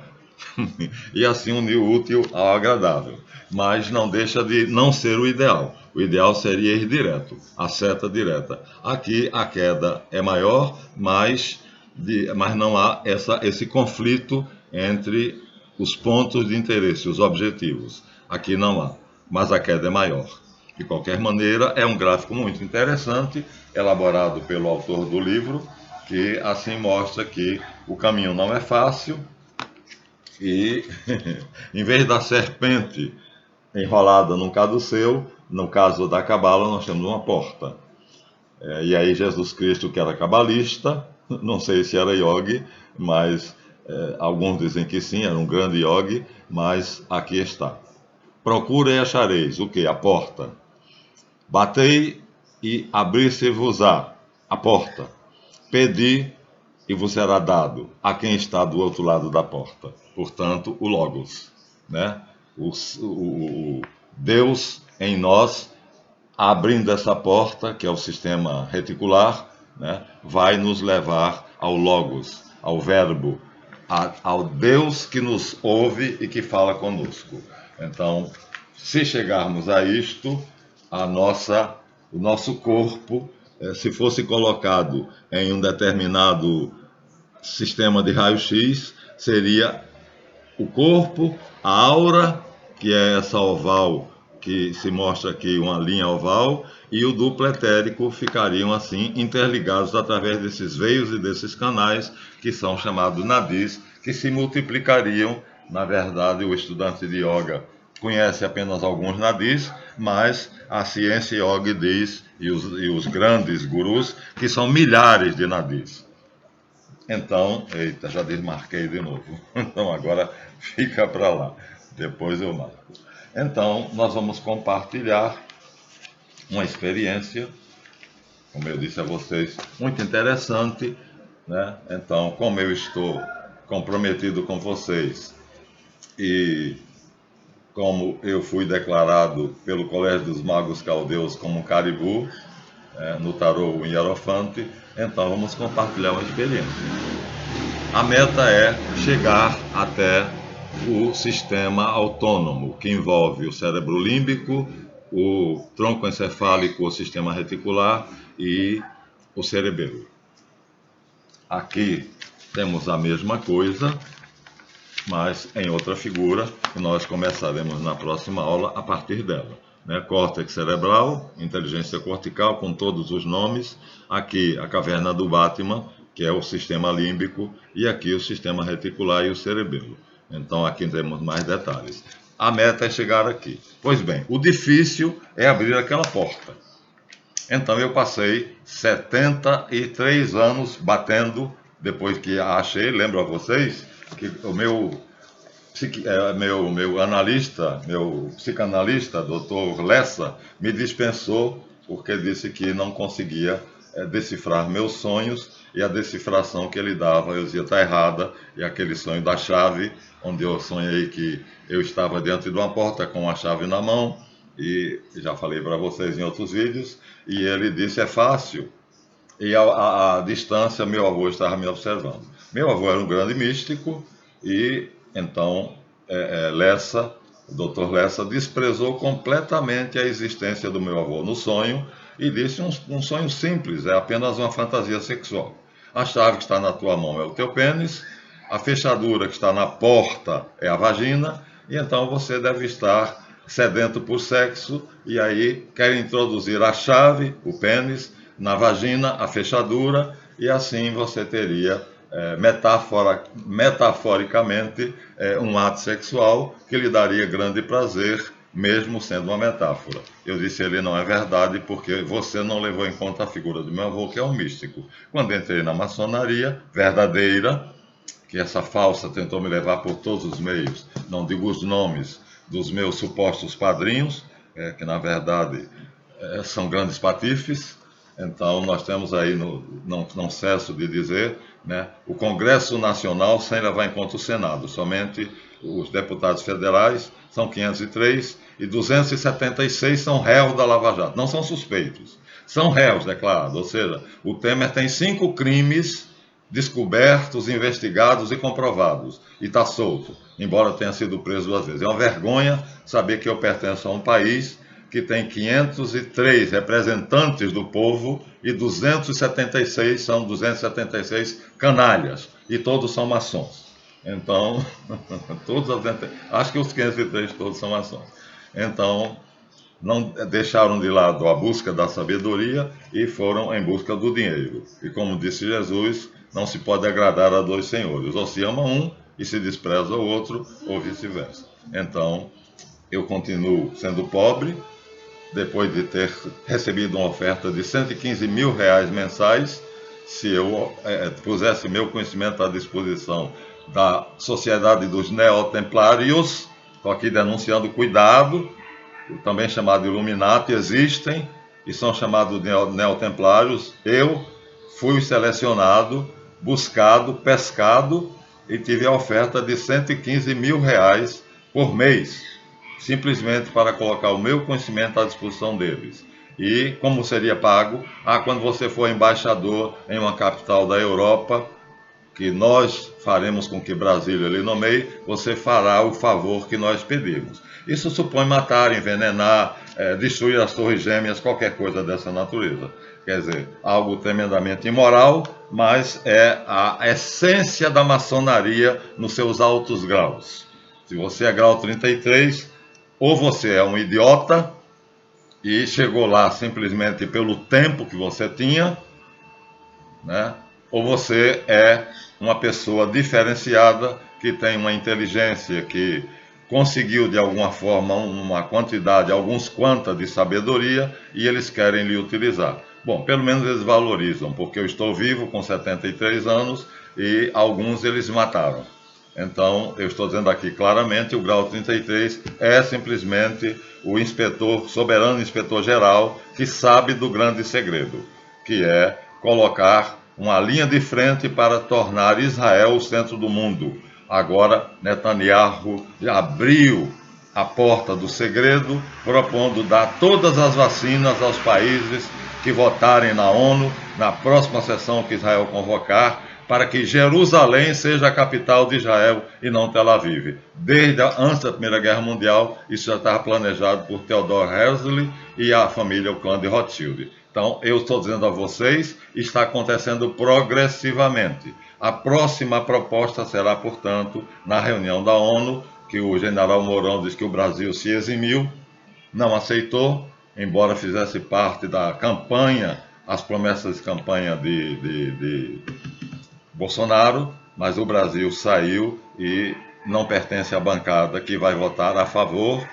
e assim unir o útil ao agradável. Mas não deixa de não ser o ideal. O ideal seria ir direto, a seta direta. Aqui a queda é maior, mas não há esse conflito entre os pontos de interesse, os objetivos. Aqui não há, mas a queda é maior. De qualquer maneira, é um gráfico muito interessante, elaborado pelo autor do livro, que assim mostra que o caminho não é fácil, e em vez da serpente enrolada num caduceu, No caso da cabala, nós temos uma porta. E aí Jesus Cristo, que era cabalista, não sei se era yogi, mas alguns dizem que sim, era um grande yogi, mas aqui está. Procurem e achareis. O que? A porta. Batei e abrir-se-vos-á a porta. Pedi e vos será dado a quem está do outro lado da porta. Portanto, o Logos, né? O Deus em nós, abrindo essa porta, que é o sistema reticular, né? Vai nos levar ao Logos, ao Verbo, ao Deus que nos ouve e que fala conosco. Então, se chegarmos a isto, o nosso corpo, se fosse colocado em um determinado sistema de raio-x, seria o corpo, a aura, que é essa oval que se mostra aqui, uma linha oval, e o duplo etérico ficariam assim interligados através desses veios e desses canais que são chamados nadis, que se multiplicariam. Na verdade, o estudante de yoga conhece apenas alguns nadis, mas a ciência yoga diz, e os grandes gurus, que são milhares de nadis. Então, eita, já desmarquei de novo. Então agora fica para lá, depois eu marco. Então, nós vamos compartilhar uma experiência, como eu disse a vocês, muito interessante, né? Então, como eu estou comprometido com vocês e como eu fui declarado pelo Colégio dos Magos Caldeus como um caribu, no tarô o Hierofante, então vamos compartilhar uma experiência. A meta é chegar até o sistema autônomo, que envolve o cérebro límbico, o tronco encefálico, o sistema reticular e o cerebelo. Aqui temos a mesma coisa, mas em outra figura, que nós começaremos na próxima aula a partir dela. Córtex cerebral, inteligência cortical, com todos os nomes. Aqui a caverna do Batman, que é o sistema límbico, e aqui o sistema reticular e o cerebelo. Então aqui temos mais detalhes. A meta é chegar aqui. Pois bem, o difícil é abrir aquela porta. Então eu passei 73 anos batendo, depois que a achei, lembro a vocês, que o meu psicanalista, Dr. Lessa, me dispensou porque disse que não conseguia decifrar meus sonhos, e a decifração que ele dava, eu dizia, está errada, e aquele sonho da chave, onde eu sonhei que eu estava diante de uma porta com a chave na mão, e já falei para vocês em outros vídeos, e ele disse, é fácil, e a distância meu avô estava me observando. Meu avô era um grande místico, e então Lessa, o Dr. Lessa, desprezou completamente a existência do meu avô no sonho e disse um sonho simples, é apenas uma fantasia sexual. A chave que está na tua mão é o teu pênis, a fechadura que está na porta é a vagina, e então você deve estar sedento por sexo, e aí quer introduzir a chave, o pênis, na vagina, a fechadura, e assim você teria metaforicamente um ato sexual que lhe daria grande prazer, mesmo sendo uma metáfora. Eu disse, ele não é verdade, porque você não levou em conta a figura do meu avô, que é um místico. Quando entrei na maçonaria verdadeira, que essa falsa tentou me levar por todos os meios, não digo os nomes dos meus supostos padrinhos, que na verdade são grandes patifes. Então nós temos aí, não cesso de dizer, o Congresso Nacional sem levar em conta o Senado, somente os deputados federais são 503 e 276 são réus da Lava Jato, não são suspeitos, são réus declarados, ou seja, o Temer tem 5 crimes descobertos, investigados e comprovados, e está solto, embora tenha sido preso 2 vezes. É uma vergonha saber que eu pertenço a um país que tem 503 representantes do povo e 276 são 276 canalhas, e todos são maçons. Então, acho que os 503 todos são maçons. Então, não deixaram de lado a busca da sabedoria e foram em busca do dinheiro. E como disse Jesus, não se pode agradar a 2 senhores, ou se ama um e se despreza o outro, ou vice-versa. Então, eu continuo sendo pobre, depois de ter recebido uma oferta de R$ 115 mil mensais, se eu pusesse meu conhecimento à disposição da Sociedade dos Neotemplários. Estou aqui denunciando, cuidado, também chamado Illuminati, existem e são chamados neotemplários. Eu fui selecionado, buscado, pescado e tive a oferta de R$ 115 mil por mês, simplesmente para colocar o meu conhecimento à disposição deles. E como seria pago? Quando você for embaixador em uma capital da Europa, que nós faremos com que Brasília lhe nomeie, você fará o favor que nós pedimos. Isso supõe matar, envenenar, destruir as torres gêmeas, qualquer coisa dessa natureza. Quer dizer, algo tremendamente imoral, mas é a essência da maçonaria nos seus altos graus. Se você é grau 33, ou você é um idiota e chegou lá simplesmente pelo tempo que você tinha, né? Ou você é uma pessoa diferenciada, que tem uma inteligência, que conseguiu de alguma forma uma quantidade, alguns quanta de sabedoria, e eles querem lhe utilizar. Bom, pelo menos eles valorizam, porque eu estou vivo com 73 anos e alguns eles mataram. Então, eu estou dizendo aqui claramente, o grau 33 é simplesmente o inspetor, soberano inspetor-geral, que sabe do grande segredo, que é colocar uma linha de frente para tornar Israel o centro do mundo. Agora, Netanyahu abriu a porta do segredo, propondo dar todas as vacinas aos países que votarem na ONU, na próxima sessão que Israel convocar, para que Jerusalém seja a capital de Israel e não Tel Aviv. Desde antes da Primeira Guerra Mundial, isso já estava planejado por Theodor Herzl e a família, o clã de Rothschild. Então, eu estou dizendo a vocês, está acontecendo progressivamente. A próxima proposta será, portanto, na reunião da ONU, que o general Mourão diz que o Brasil se eximiu, não aceitou, embora fizesse parte da campanha, as promessas de campanha de Bolsonaro, mas o Brasil saiu e não pertence à bancada que vai votar a favor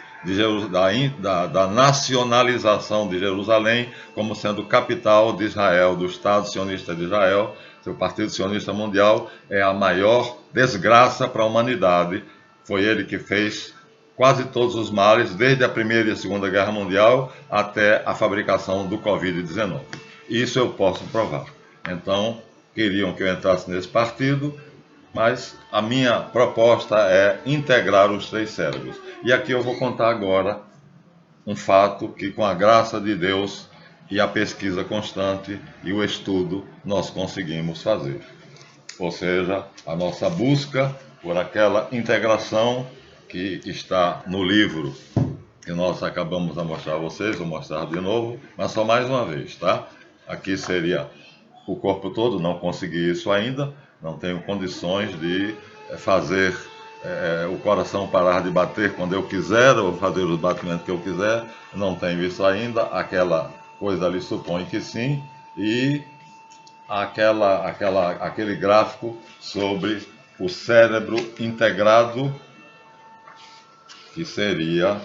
da nacionalização de Jerusalém como sendo capital de Israel, do Estado sionista de Israel. Seu Partido Sionista Mundial é a maior desgraça para a humanidade. Foi ele que fez quase todos os males, desde a Primeira e a Segunda Guerra Mundial até a fabricação do Covid-19. Isso eu posso provar. Então, queriam que eu entrasse nesse partido, mas a minha proposta é integrar os três cérebros. E aqui eu vou contar agora um fato que, com a graça de Deus e a pesquisa constante e o estudo, nós conseguimos fazer. Ou seja, a nossa busca por aquela integração que está no livro que nós acabamos de mostrar a vocês, vou mostrar de novo, mas só mais uma vez, tá? Aqui seria o corpo todo, não consegui isso ainda, não tenho condições de fazer o coração parar de bater quando eu quiser, ou fazer os batimentos que eu quiser, não tenho isso ainda, aquela coisa ali supõe que sim, e aquele gráfico sobre o cérebro integrado, que seria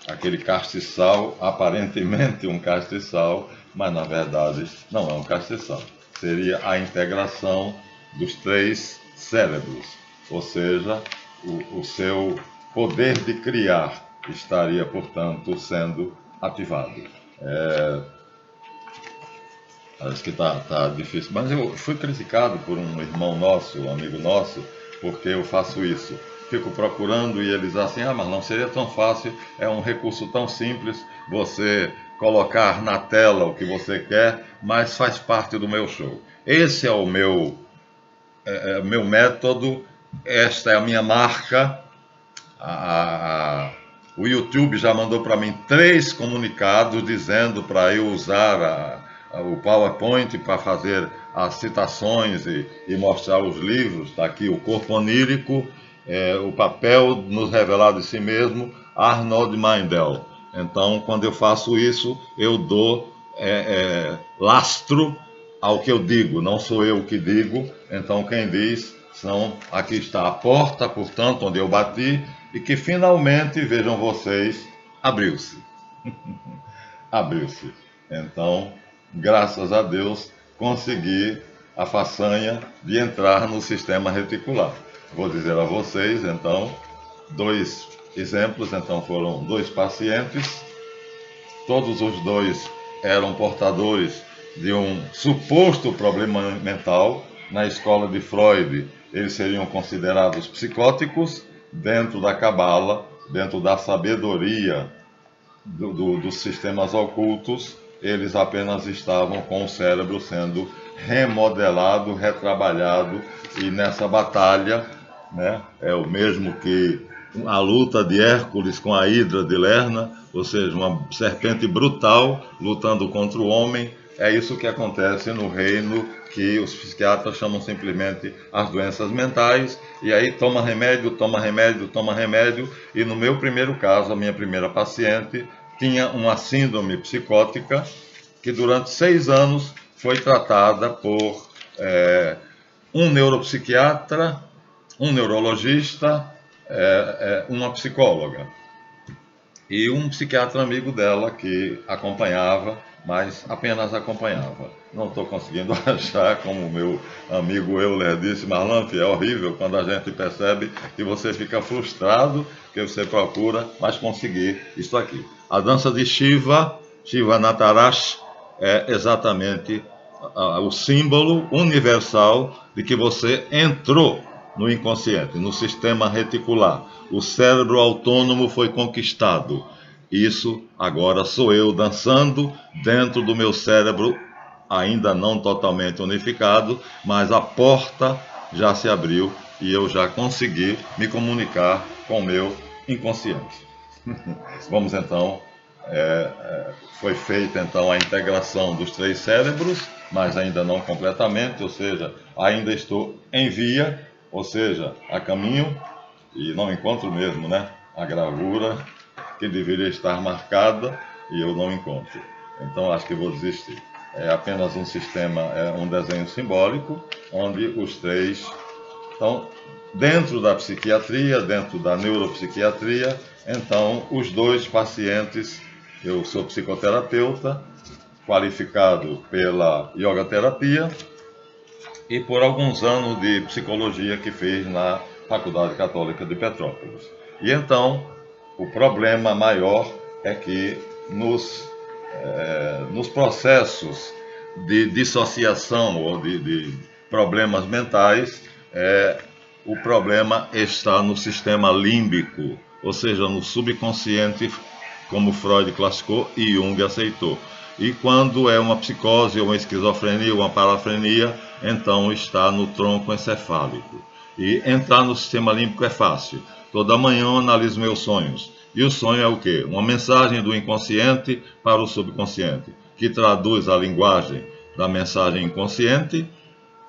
aquele castiçal, aparentemente um castiçal, mas na verdade não é um castiçal. Seria a integração dos três cérebros, ou seja, o seu poder de criar estaria, portanto, sendo ativado. Parece que tá difícil, mas eu fui criticado por um irmão nosso, um amigo nosso, porque eu faço isso. Fico procurando e eles assim, mas não seria tão fácil, é um recurso tão simples, você colocar na tela o que você quer, mas faz parte do meu show. Esse é o meu método, esta é a minha marca. O YouTube já mandou para mim 3 comunicados dizendo para eu usar o PowerPoint para fazer as citações e mostrar os livros. Está aqui o Corpo Onírico, o papel nos revelar de si mesmo, Arnold Mindell. Então, quando eu faço isso, eu dou lastro ao que eu digo, não sou eu que digo. Então, quem diz aqui está a porta, portanto, onde eu bati, e que finalmente, vejam vocês, abriu-se. abriu-se. Então, graças a Deus, consegui a façanha de entrar no sistema reticular. Vou dizer a vocês, então, dois exemplos. Então, foram dois pacientes, todos os dois eram portadores de um suposto problema mental. Na escola de Freud, eles seriam considerados psicóticos. Dentro da Cabala, dentro da sabedoria dos sistemas ocultos, eles apenas estavam com o cérebro sendo remodelado, retrabalhado, e nessa batalha, né, é o mesmo que a luta de Hércules com a Hidra de Lerna, ou seja, uma serpente brutal lutando contra o homem. É isso que acontece no reino que os psiquiatras chamam simplesmente as doenças mentais, e aí toma remédio, toma remédio, toma remédio, e no meu primeiro caso, a minha primeira paciente tinha uma síndrome psicótica que durante 6 anos foi tratada por um neuropsiquiatra, um neurologista, uma psicóloga e um psiquiatra amigo dela que acompanhava, mas apenas acompanhava. Não estou conseguindo achar, como o meu amigo Euler disse, Marlanf, é horrível quando a gente percebe que você fica frustrado, que você procura, mas conseguir isso aqui. A dança de Shiva, Shiva Natarash, é exatamente o símbolo universal de que você entrou no inconsciente, no sistema reticular. O cérebro autônomo foi conquistado. Isso agora sou eu dançando dentro do meu cérebro, ainda não totalmente unificado, mas a porta já se abriu e eu já consegui me comunicar com o meu inconsciente. Vamos então, foi feita então a integração dos 3 cérebros, mas ainda não completamente, ou seja, ainda estou em via, ou seja, a caminho, e não encontro mesmo, né? A gravura que deveria estar marcada e eu não encontro. Então acho que vou desistir. É apenas um sistema, um desenho simbólico, onde os 3 estão dentro da psiquiatria, dentro da neuropsiquiatria. Então, os 2 pacientes, eu sou psicoterapeuta, qualificado pela yoga terapia e por alguns anos de psicologia que fiz na Faculdade Católica de Petrópolis. E então, o problema maior é que nos processos de dissociação ou de problemas mentais, o problema está no sistema límbico, ou seja, no subconsciente, como Freud classificou e Jung aceitou. E quando é uma psicose, ou uma esquizofrenia, ou uma parafrenia, então está no tronco encefálico. E entrar no sistema límbico é fácil. Toda manhã eu analiso meus sonhos. E o sonho é o quê? Uma mensagem do inconsciente para o subconsciente, que traduz a linguagem da mensagem inconsciente,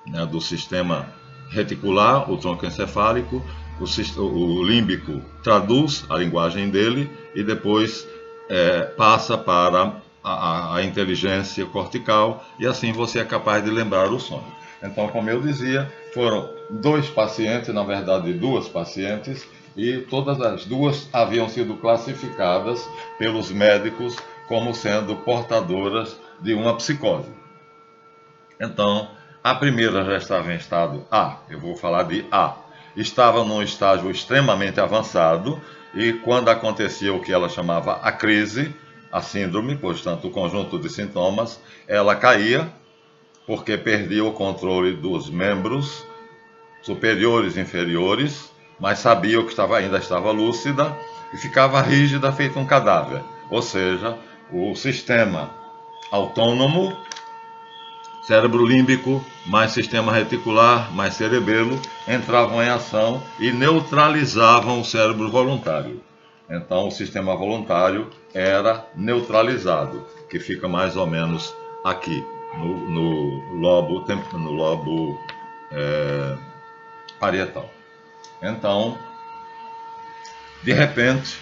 né, do sistema reticular, o tronco encefálico. O límbico traduz a linguagem dele e depois passa para a inteligência cortical, e assim você é capaz de lembrar o sonho. Então, como eu dizia, foram 2 pacientes, na verdade 2 pacientes, e todas as 2 haviam sido classificadas pelos médicos como sendo portadoras de uma psicose. Então, a primeira já estava em estado A, eu vou falar de A. Estava num estágio extremamente avançado, e quando acontecia o que ela chamava a crise, a síndrome, portanto, o conjunto de sintomas, ela caía, porque perdia o controle dos membros superiores e inferiores, mas sabia que ainda estava lúcida, e ficava rígida, feito um cadáver. Ou seja, o sistema autônomo, cérebro límbico, mais sistema reticular, mais cerebelo, entravam em ação e neutralizavam o cérebro voluntário. Então, o sistema voluntário era neutralizado, que fica mais ou menos aqui, no lobo parietal. Então, de repente,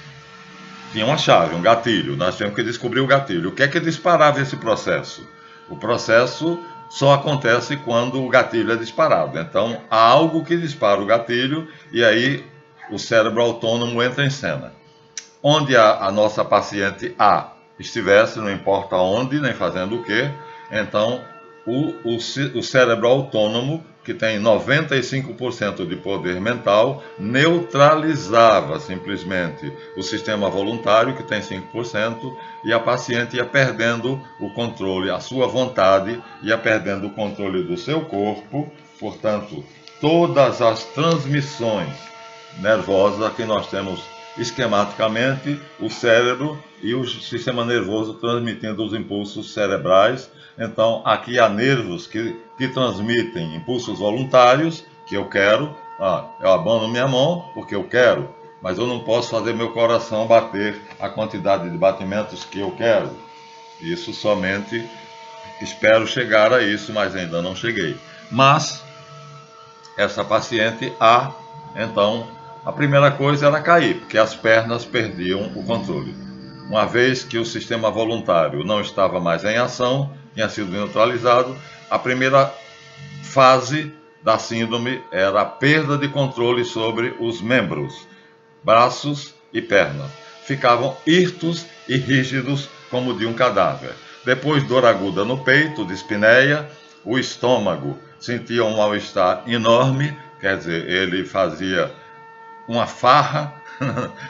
tinha uma chave, um gatilho. Nós tínhamos que descobrir o gatilho. O que é que disparava esse processo? O processo só acontece quando o gatilho é disparado. Então, há algo que dispara o gatilho e aí o cérebro autônomo entra em cena. Onde a nossa paciente A estivesse, não importa onde, nem fazendo o quê. Então, o cérebro autônomo, que tem 95% de poder mental, neutralizava simplesmente o sistema voluntário, que tem 5%, e a paciente ia perdendo o controle, a sua vontade, ia perdendo o controle do seu corpo. Portanto, todas as transmissões nervosas que nós temos esquematicamente, o cérebro e o sistema nervoso transmitindo os impulsos cerebrais. Então, aqui há nervos que transmitem impulsos voluntários, que eu quero. Eu abandono minha mão porque eu quero, mas eu não posso fazer meu coração bater a quantidade de batimentos que eu quero. Isso somente espero chegar a isso, mas ainda não cheguei. Mas essa paciente, então, a primeira coisa era cair, porque as pernas perdiam o controle. Uma vez que o sistema voluntário não estava mais em ação, tinha sido neutralizado, a primeira fase da síndrome era a perda de controle sobre os membros, braços e pernas. Ficavam hirtos e rígidos como de um cadáver. Depois, dor aguda no peito, dispneia, o estômago sentia um mal-estar enorme, quer dizer, ele fazia uma farra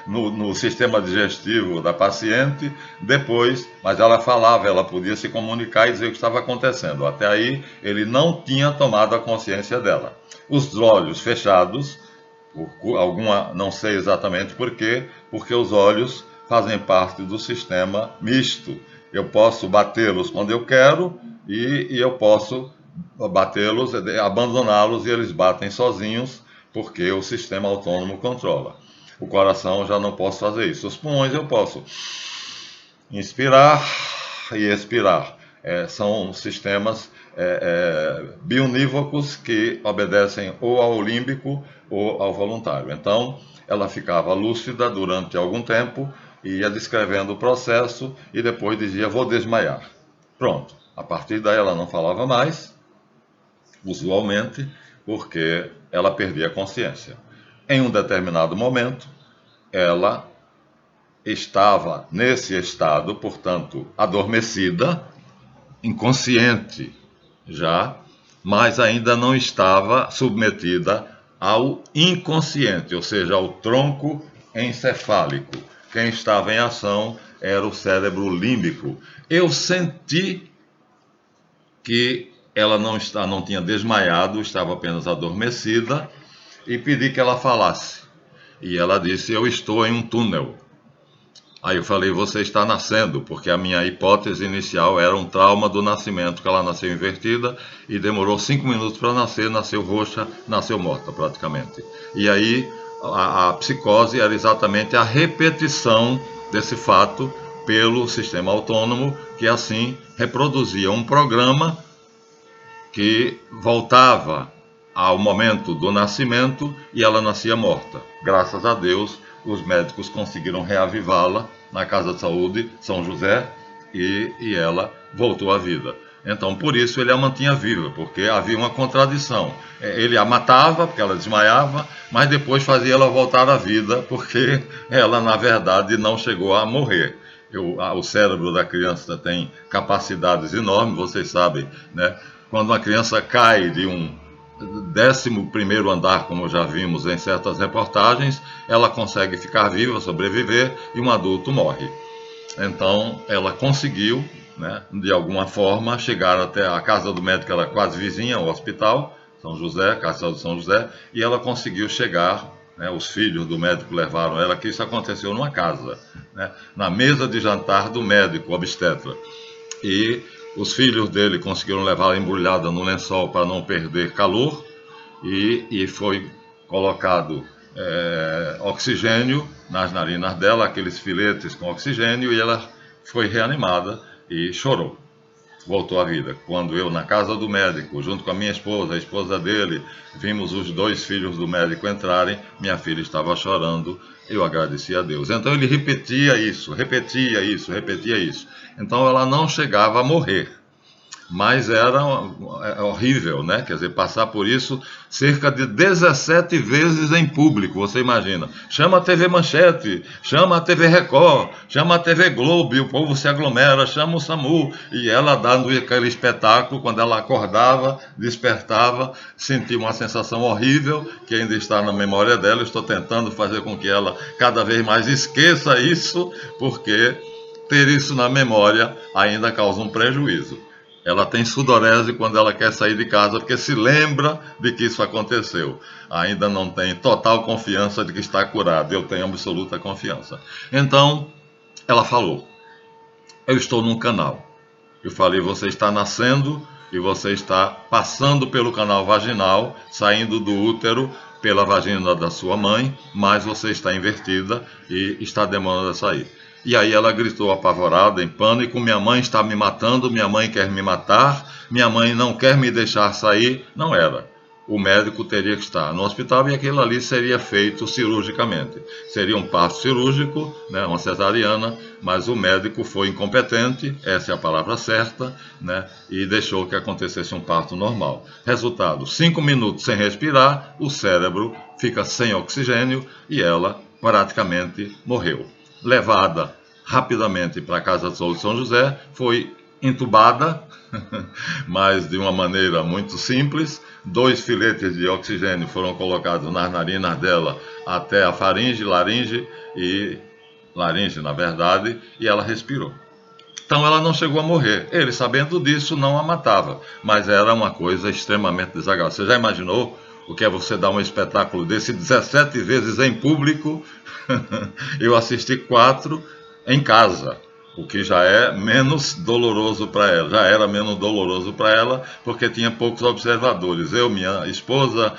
no sistema digestivo da paciente. Depois, mas ela falava, ela podia se comunicar e dizer o que estava acontecendo. Até aí, ele não tinha tomado a consciência dela. Os olhos fechados, por alguma, não sei exatamente por quê, porque os olhos fazem parte do sistema misto. Eu posso batê-los quando eu quero e eu posso batê-los, abandoná-los e eles batem sozinhos, porque o sistema autônomo controla. O coração já não posso fazer isso. Os pulmões eu posso inspirar e expirar. São sistemas bionívocos que obedecem ou ao límbico ou ao voluntário. Então, ela ficava lúcida durante algum tempo, ia descrevendo o processo e depois dizia: vou desmaiar. Pronto. A partir daí ela não falava mais, usualmente, porque ela perdia a consciência. Em um determinado momento, ela estava nesse estado, portanto, adormecida, inconsciente já, mas ainda não estava submetida ao inconsciente, ou seja, ao tronco encefálico. Quem estava em ação era o cérebro límbico. Eu senti que ela não tinha desmaiado, estava apenas adormecida, e pedi que ela falasse. E ela disse: eu estou em um túnel. Aí eu falei: você está nascendo, porque a minha hipótese inicial era um trauma do nascimento, que ela nasceu invertida e demorou 5 minutos para nascer, nasceu roxa, nasceu morta praticamente. E aí a psicose era exatamente a repetição desse fato pelo sistema autônomo, que assim reproduzia um programa que voltava ao momento do nascimento e ela nascia morta. Graças a Deus, os médicos conseguiram reavivá-la na Casa de Saúde São José e ela voltou à vida. Então, por isso ele a mantinha viva, porque havia uma contradição. Ele a matava, porque ela desmaiava, mas depois fazia ela voltar à vida, porque ela, na verdade, não chegou a morrer. O cérebro da criança tem capacidades enormes, vocês sabem, né? Quando uma criança cai de um 11º andar, como já vimos em certas reportagens, ela consegue ficar viva, sobreviver, e um adulto morre. Então, ela conseguiu, né, de alguma forma, chegar até a casa do médico, ela quase vizinha ao hospital, São José, Casa de São José, e ela conseguiu chegar, né, os filhos do médico levaram ela, que isso aconteceu numa casa, né, na mesa de jantar do médico obstetra. E os filhos dele conseguiram levá-la embrulhada no lençol para não perder calor, e foi colocado oxigênio nas narinas dela, aqueles filetes com oxigênio, e ela foi reanimada e chorou. Voltou à vida. Quando eu, na casa do médico, junto com a minha esposa, a esposa dele, vimos os 2 filhos do médico entrarem, minha filha estava chorando, eu agradeci a Deus. Então ele repetia isso. Então ela não chegava a morrer. mas era horrível, né? Quer dizer, passar por isso cerca de 17 vezes em público, você imagina. Chama a TV Manchete, chama a TV Record, chama a TV Globo, e o povo se aglomera, chama o SAMU, e ela dando aquele espetáculo, quando ela acordava, despertava, sentia uma sensação horrível, que ainda está na memória dela. Eu estou tentando fazer com que ela cada vez mais esqueça isso, porque ter isso na memória ainda causa um prejuízo. Ela tem sudorese quando ela quer sair de casa, porque se lembra de que isso aconteceu. Ainda não tem total confiança de que está curada. Eu tenho absoluta confiança. Então, ela falou: eu estou num canal. Eu falei: você está nascendo e você está passando pelo canal vaginal, saindo do útero pela vagina da sua mãe, mas você está invertida e está demorando a sair. E aí ela gritou apavorada, em pânico: minha mãe está me matando, minha mãe quer me matar, minha mãe não quer me deixar sair. Não era. O médico teria que estar no hospital e aquilo ali seria feito cirurgicamente. Seria um parto cirúrgico, né, uma cesariana, mas o médico foi incompetente, essa é a palavra certa, né, e deixou que acontecesse um parto normal. Resultado: 5 minutos sem respirar, o cérebro fica sem oxigênio e ela praticamente morreu. Levada rapidamente para a Casa de Saúde de São José, foi entubada, mas de uma maneira muito simples. 2 filetes de oxigênio foram colocados nas narinas dela até a faringe, laringe, na verdade, e ela respirou. Então ela não chegou a morrer. Ele, sabendo disso, não a matava, mas era uma coisa extremamente desagradável. Você já imaginou o que é você dar um espetáculo desse 17 vezes em público? Eu assisti 4 em casa, o que já é menos doloroso para ela. Já era menos doloroso para ela, porque tinha poucos observadores. Eu, minha esposa,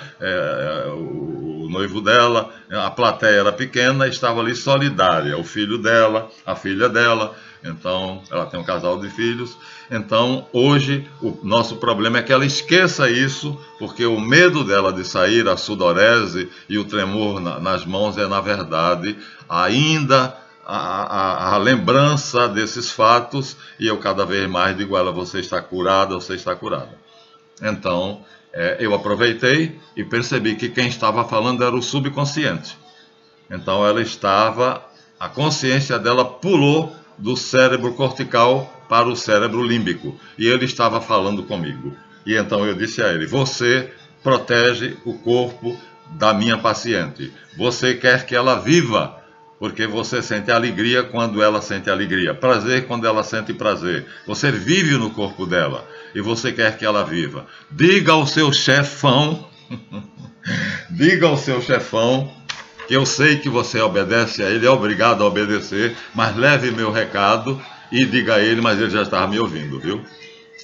o noivo dela, a plateia era pequena, estava ali solidária. O filho dela, a filha dela. Então, ela tem um casal de filhos. Então, hoje, o nosso problema é que ela esqueça isso, porque o medo dela de sair, a sudorese e o tremor nas mãos é, na verdade, ainda a lembrança desses fatos. E eu cada vez mais digo a ela: você está curada, você está curada. Então, eu aproveitei e percebi que quem estava falando era o subconsciente. Então, a consciência dela pulou do cérebro cortical para o cérebro límbico, e ele estava falando comigo. E então eu disse a ele: você protege o corpo da minha paciente. Você quer que ela viva, porque você sente alegria quando ela sente alegria, prazer quando ela sente prazer. Você vive no corpo dela e você quer que ela viva. Diga ao seu chefão, diga ao seu chefão, que eu sei que você obedece a ele, é obrigado a obedecer, mas leve meu recado e diga a ele, mas ele já estava me ouvindo, viu?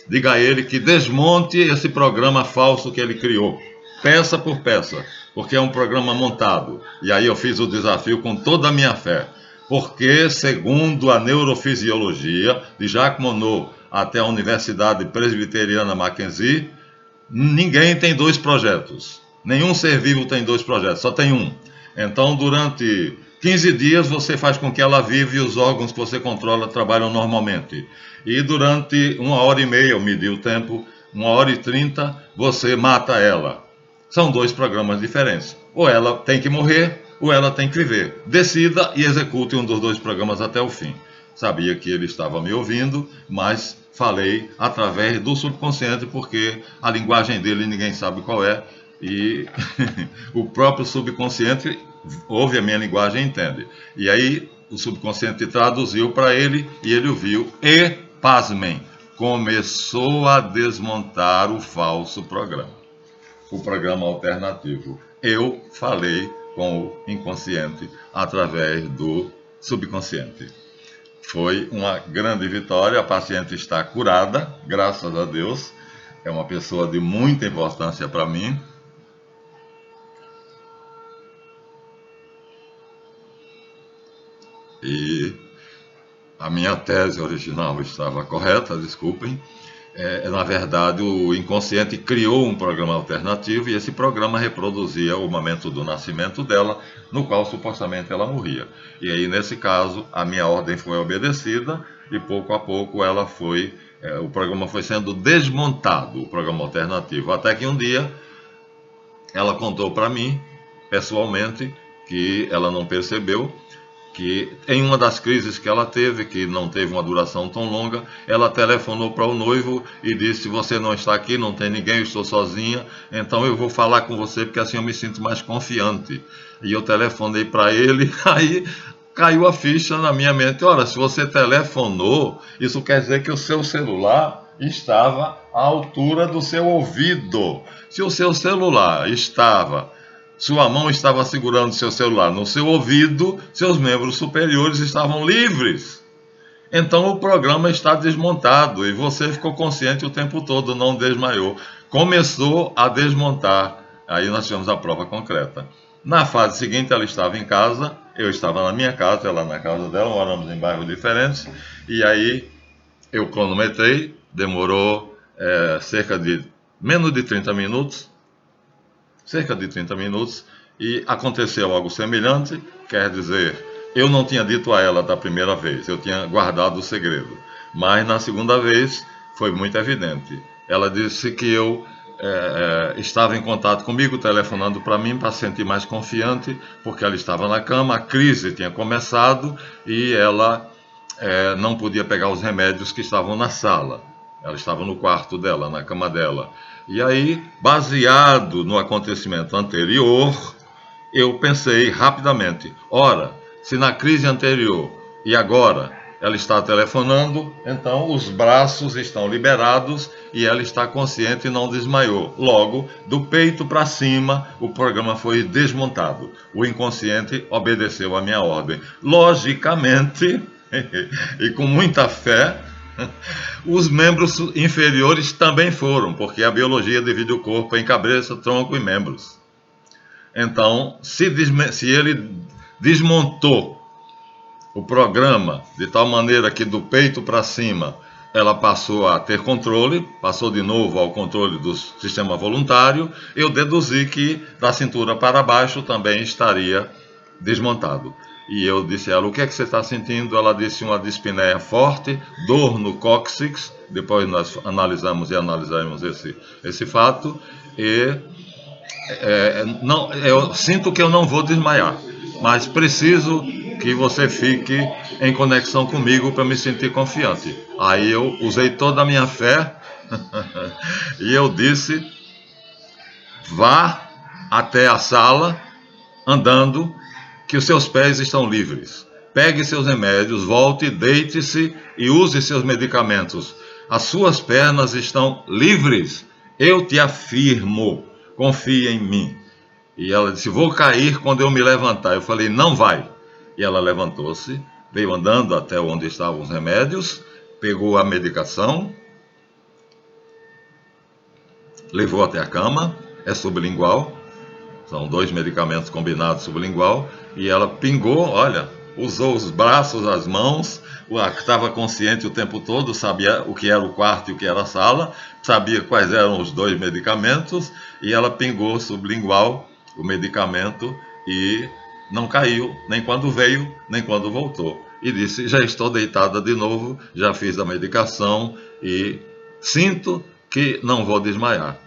Diga a ele que desmonte esse programa falso que ele criou, peça por peça, porque é um programa montado. E aí eu fiz o desafio com toda a minha fé, porque segundo a neurofisiologia, de Jacques Monod até a Universidade Presbiteriana Mackenzie, ninguém tem 2 projetos. Nenhum ser vivo tem 2 projetos, só tem um. Então, durante 15 dias, você faz com que ela viva e os órgãos que você controla trabalham normalmente. E durante 1h30, eu medi o tempo, 1h30, você mata ela. São 2 programas diferentes. Ou ela tem que morrer, ou ela tem que viver. Decida e execute um dos 2 programas até o fim. Sabia que ele estava me ouvindo, mas falei através do subconsciente, porque a linguagem dele ninguém sabe qual é, e o próprio subconsciente ouve a minha linguagem e entende. E aí o subconsciente traduziu para ele e ele ouviu e, pasmem, começou a desmontar o falso programa, o programa alternativo. Eu falei com o inconsciente através do subconsciente. Foi uma grande vitória, a paciente está curada, graças a Deus. É uma pessoa de muita importância para mim. E a minha tese original estava correta, desculpem. Na verdade, o inconsciente criou um programa alternativo e esse programa reproduzia o momento do nascimento dela, no qual supostamente ela morria. E aí, nesse caso, a minha ordem foi obedecida e pouco a pouco ela foi O programa foi sendo desmontado, o programa alternativo, até que um dia ela contou para mim, pessoalmente, que ela não percebeu que em uma das crises que ela teve, que não teve uma duração tão longa, ela telefonou para o noivo e disse: você não está aqui, não tem ninguém, eu estou sozinha, então eu vou falar com você porque assim eu me sinto mais confiante. E eu telefonei para ele, aí caiu a ficha na minha mente: ora, se você telefonou, isso quer dizer que o seu celular estava à altura do seu ouvido. Se o seu celular estava, sua mão estava segurando seu celular no seu ouvido, seus membros superiores estavam livres. Então o programa está desmontado e você ficou consciente o tempo todo, não desmaiou. Começou a desmontar. Aí nós tivemos a prova concreta. Na fase seguinte, ela estava em casa, eu estava na minha casa, ela na casa dela, moramos em bairros diferentes. E aí eu cronometrei, demorou cerca de menos de 30 minutos. Cerca de 30 minutos, e aconteceu algo semelhante, quer dizer, eu não tinha dito a ela da primeira vez, eu tinha guardado o segredo, mas na segunda vez foi muito evidente. Ela disse que eu estava em contato comigo, telefonando para mim para se sentir mais confiante, porque ela estava na cama, a crise tinha começado e ela não podia pegar os remédios que estavam na sala. Ela estava no quarto dela, na cama dela. E aí, baseado no acontecimento anterior, eu pensei rapidamente: ora, se na crise anterior e agora ela está telefonando, então os braços estão liberados e ela está consciente e não desmaiou. Logo, do peito para cima, o programa foi desmontado. O inconsciente obedeceu a minha ordem. Logicamente, e com muita fé, os membros inferiores também foram, porque a biologia divide o corpo em cabeça, tronco e membros. Então, se ele desmontou o programa de tal maneira que do peito para cima ela passou a ter controle, passou de novo ao controle do sistema voluntário, eu deduzi que da cintura para baixo também estaria desmontado. E eu disse a ela: o que é que você está sentindo? Ela disse: uma dispneia forte, dor no cóccix. Depois nós analisamos esse fato. E não, eu sinto que eu não vou desmaiar, mas preciso que você fique em conexão comigo para me sentir confiante. Aí eu usei toda a minha fé e eu disse: vá até a sala andando, que os seus pés estão livres. Pegue seus remédios, volte, deite-se e use seus medicamentos. As suas pernas estão livres. Eu te afirmo, confia em mim. E ela disse: vou cair quando eu me levantar. Eu falei: não vai. E ela levantou-se, veio andando até onde estavam os remédios, pegou a medicação, levou até a cama, é sublingual, são 2 medicamentos combinados sublingual, e ela pingou, olha, usou os braços, as mãos, estava consciente o tempo todo, sabia o que era o quarto e o que era a sala, sabia quais eram os 2 medicamentos, e ela pingou sublingual o medicamento e não caiu, nem quando veio, nem quando voltou. E disse: já estou deitada de novo, já fiz a medicação e sinto que não vou desmaiar.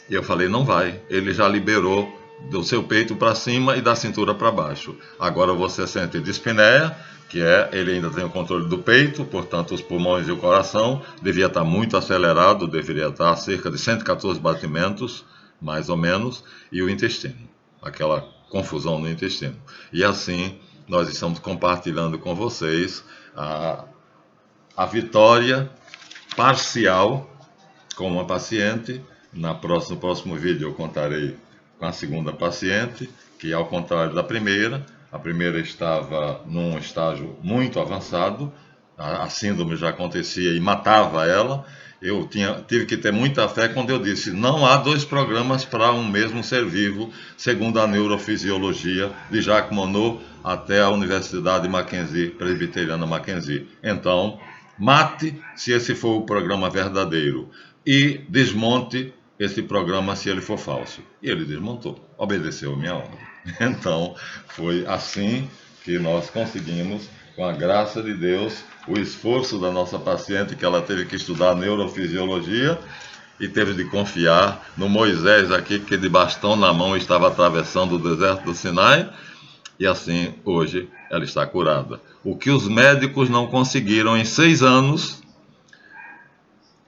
E eu falei: não vai, ele já liberou do seu peito para cima e da cintura para baixo. Agora você sente dispneia, que ele ainda tem o controle do peito, portanto os pulmões e o coração devia estar muito acelerado, deveria estar a cerca de 114 batimentos, mais ou menos, e o intestino, aquela confusão no intestino. E assim nós estamos compartilhando com vocês a vitória parcial com uma paciente. No próximo vídeo eu contarei com a segunda paciente, que ao contrário da primeira, a primeira estava num estágio muito avançado, a síndrome já acontecia e matava ela. Eu tive que ter muita fé quando eu disse: não há 2 programas para um mesmo ser vivo, segundo a neurofisiologia de Jacques Monod até a Universidade Mackenzie, Presbiteriana Mackenzie. Então, mate se esse for o programa verdadeiro e desmonte esse programa se ele for falso. E ele desmontou, obedeceu a minha ordem. Então, foi assim que nós conseguimos com a graça de Deus, o esforço da nossa paciente, que ela teve que estudar neurofisiologia e teve de confiar no Moisés aqui, que de bastão na mão estava atravessando o deserto do Sinai, e assim hoje ela está curada. O que os médicos não conseguiram em 6 anos,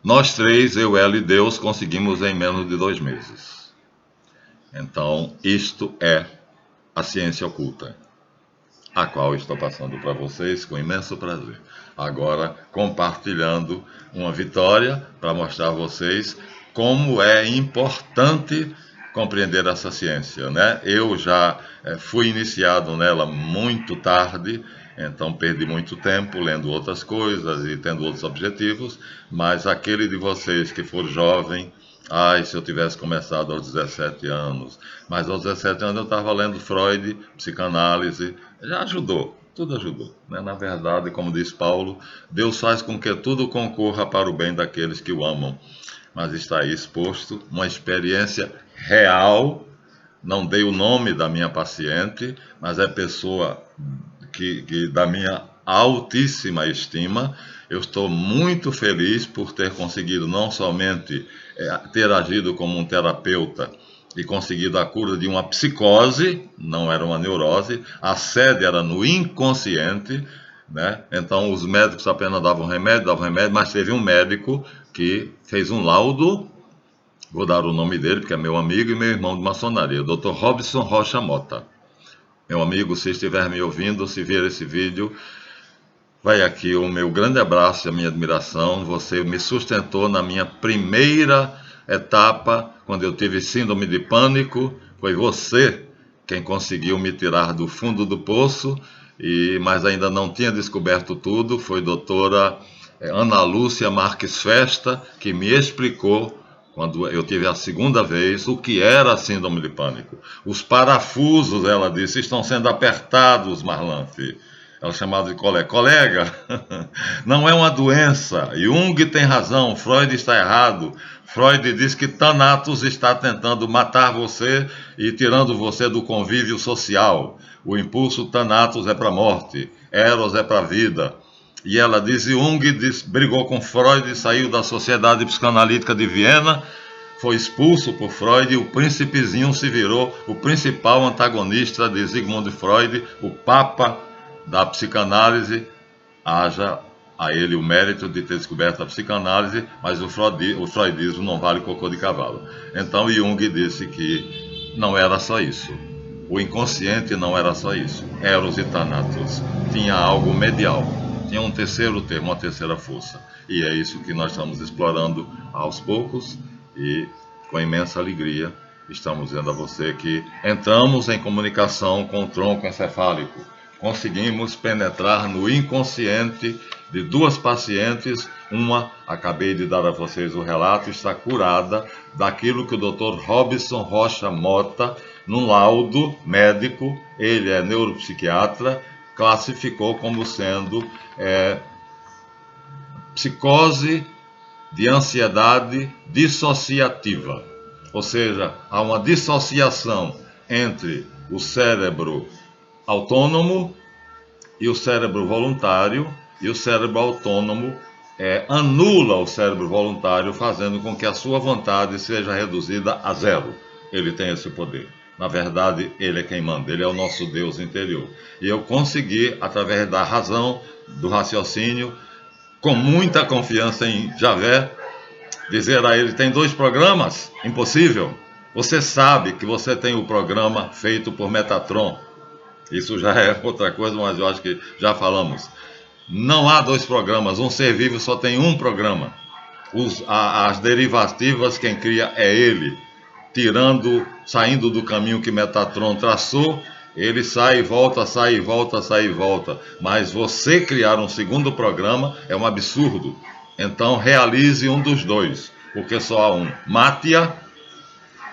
nós três, eu, ela e Deus, conseguimos em menos de 2 meses. Então, isto é a ciência oculta, a qual estou passando para vocês com imenso prazer. Agora, compartilhando uma vitória para mostrar a vocês como é importante compreender essa ciência, né? Eu já fui iniciado nela muito tarde, então perdi muito tempo lendo outras coisas e tendo outros objetivos, mas aquele de vocês que for jovem, ai, se eu tivesse começado aos 17 anos, mas aos 17 anos eu estava lendo Freud, psicanálise, já ajudou, tudo ajudou, né? Na verdade, como diz Paulo, Deus faz com que tudo concorra para o bem daqueles que o amam, mas está aí exposto uma experiência real. Não dei o nome da minha paciente, mas é pessoa que da minha altíssima estima. Eu estou muito feliz por ter conseguido não somente ter agido como um terapeuta e conseguido a cura de uma psicose, não era uma neurose, a sede era no inconsciente, né? Então os médicos apenas davam remédio, mas teve um médico que fez um laudo, vou dar o nome dele, porque é meu amigo e meu irmão de maçonaria, o Dr. Robson Rocha Mota. Meu amigo, se estiver me ouvindo, se ver esse vídeo, vai aqui o meu grande abraço e a minha admiração. Você me sustentou na minha primeira etapa, quando eu tive síndrome de pânico. Foi você quem conseguiu me tirar do fundo do poço, mas ainda não tinha descoberto tudo. Foi a doutora Ana Lúcia Marques Festa que me explicou, quando eu tive a segunda vez, o que era a síndrome de pânico. Os parafusos, ela disse, estão sendo apertados, Marlan, filho. Ela chamava de colega. Colega, não é uma doença. Jung tem razão, Freud está errado. Freud diz que Thanatos está tentando matar você e tirando você do convívio social. O impulso Thanatos é para a morte, Eros é para a vida. E ela diz, Jung brigou com Freud, saiu da Sociedade Psicanalítica de Viena, foi expulso por Freud e o príncipezinho se virou o principal antagonista de Sigmund Freud, o papa da psicanálise. Haja a ele o mérito de ter descoberto a psicanálise, mas o freudismo não vale cocô de cavalo. Então Jung disse que não era só isso. O inconsciente não era só isso. Eros e Thanatos. Tinha algo medial. Tinha um terceiro termo, uma terceira força. E é isso que nós estamos explorando aos poucos e com imensa alegria estamos dizendo a você que entramos em comunicação com o tronco encefálico. Conseguimos penetrar no inconsciente de 2 pacientes. Uma, acabei de dar a vocês o relato, está curada daquilo que o Dr. Robson Rocha Mota, num laudo médico, ele é neuropsiquiatra, classificou como sendo psicose de ansiedade dissociativa. Ou seja, há uma dissociação entre o cérebro autônomo e o cérebro voluntário, e o cérebro autônomo anula o cérebro voluntário, fazendo com que a sua vontade seja reduzida a zero. Ele tem esse poder. Na verdade, ele é quem manda, ele é o nosso Deus interior. E eu consegui, através da razão, do raciocínio, com muita confiança em Javé, dizer a ele, tem 2 programas? Impossível. Você sabe que você tem o programa feito por Metatron. Isso já é outra coisa, mas eu acho que já falamos. Não há 2 programas, um ser vivo só tem um programa. As derivativas, quem cria é ele. Saindo do caminho que Metatron traçou, ele sai e volta, sai e volta, sai e volta. Mas você criar um segundo programa é um absurdo. Então realize um dos 2, porque só há um. Mate-a,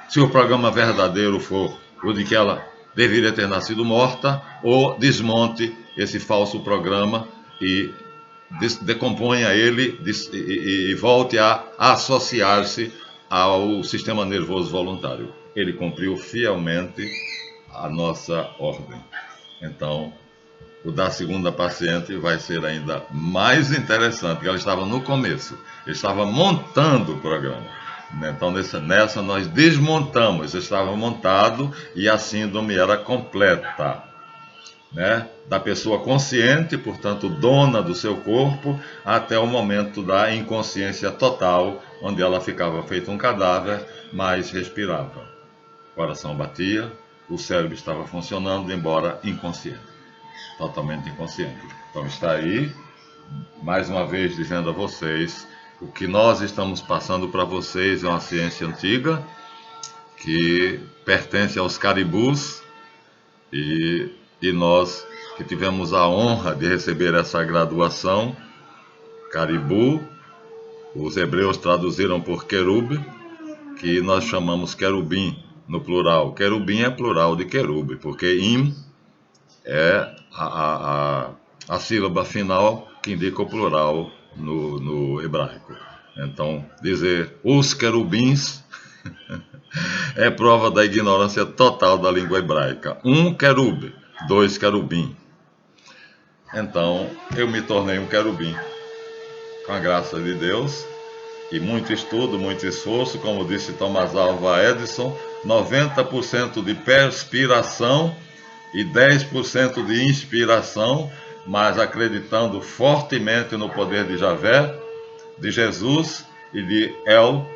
se o programa verdadeiro for o de que ela deveria ter nascido morta, ou desmonte esse falso programa e decomponha ele e volte a associar-se ao sistema nervoso voluntário. Ele cumpriu fielmente a nossa ordem. Então, O da segunda paciente vai ser ainda mais interessante, porque ela estava no começo, ele estava montando o programa. Então, nessa nós desmontamos, estava montado e a síndrome era completa, né? Da pessoa consciente, portanto, dona do seu corpo, até o momento da inconsciência total, onde ela ficava feita um cadáver, mas respirava. O coração batia, o cérebro estava funcionando, embora inconsciente. Totalmente inconsciente. Então está aí, mais uma vez dizendo a vocês, o que nós estamos passando para vocês é uma ciência antiga, que pertence aos caribus, e nós que tivemos a honra de receber essa graduação, caribu, os hebreus traduziram por querube, que nós chamamos querubim no plural. Querubim é plural de querube, porque im é a sílaba final que indica o plural no hebraico. Então, dizer os querubins é prova da ignorância total da língua hebraica. Um querube, dois querubim. Então, eu me tornei um querubim, com a graça de Deus, e muito estudo, muito esforço, como disse Thomas Alva Edison, 90% de perspiração e 10% de inspiração, mas acreditando fortemente no poder de Javé, de Jesus e de El,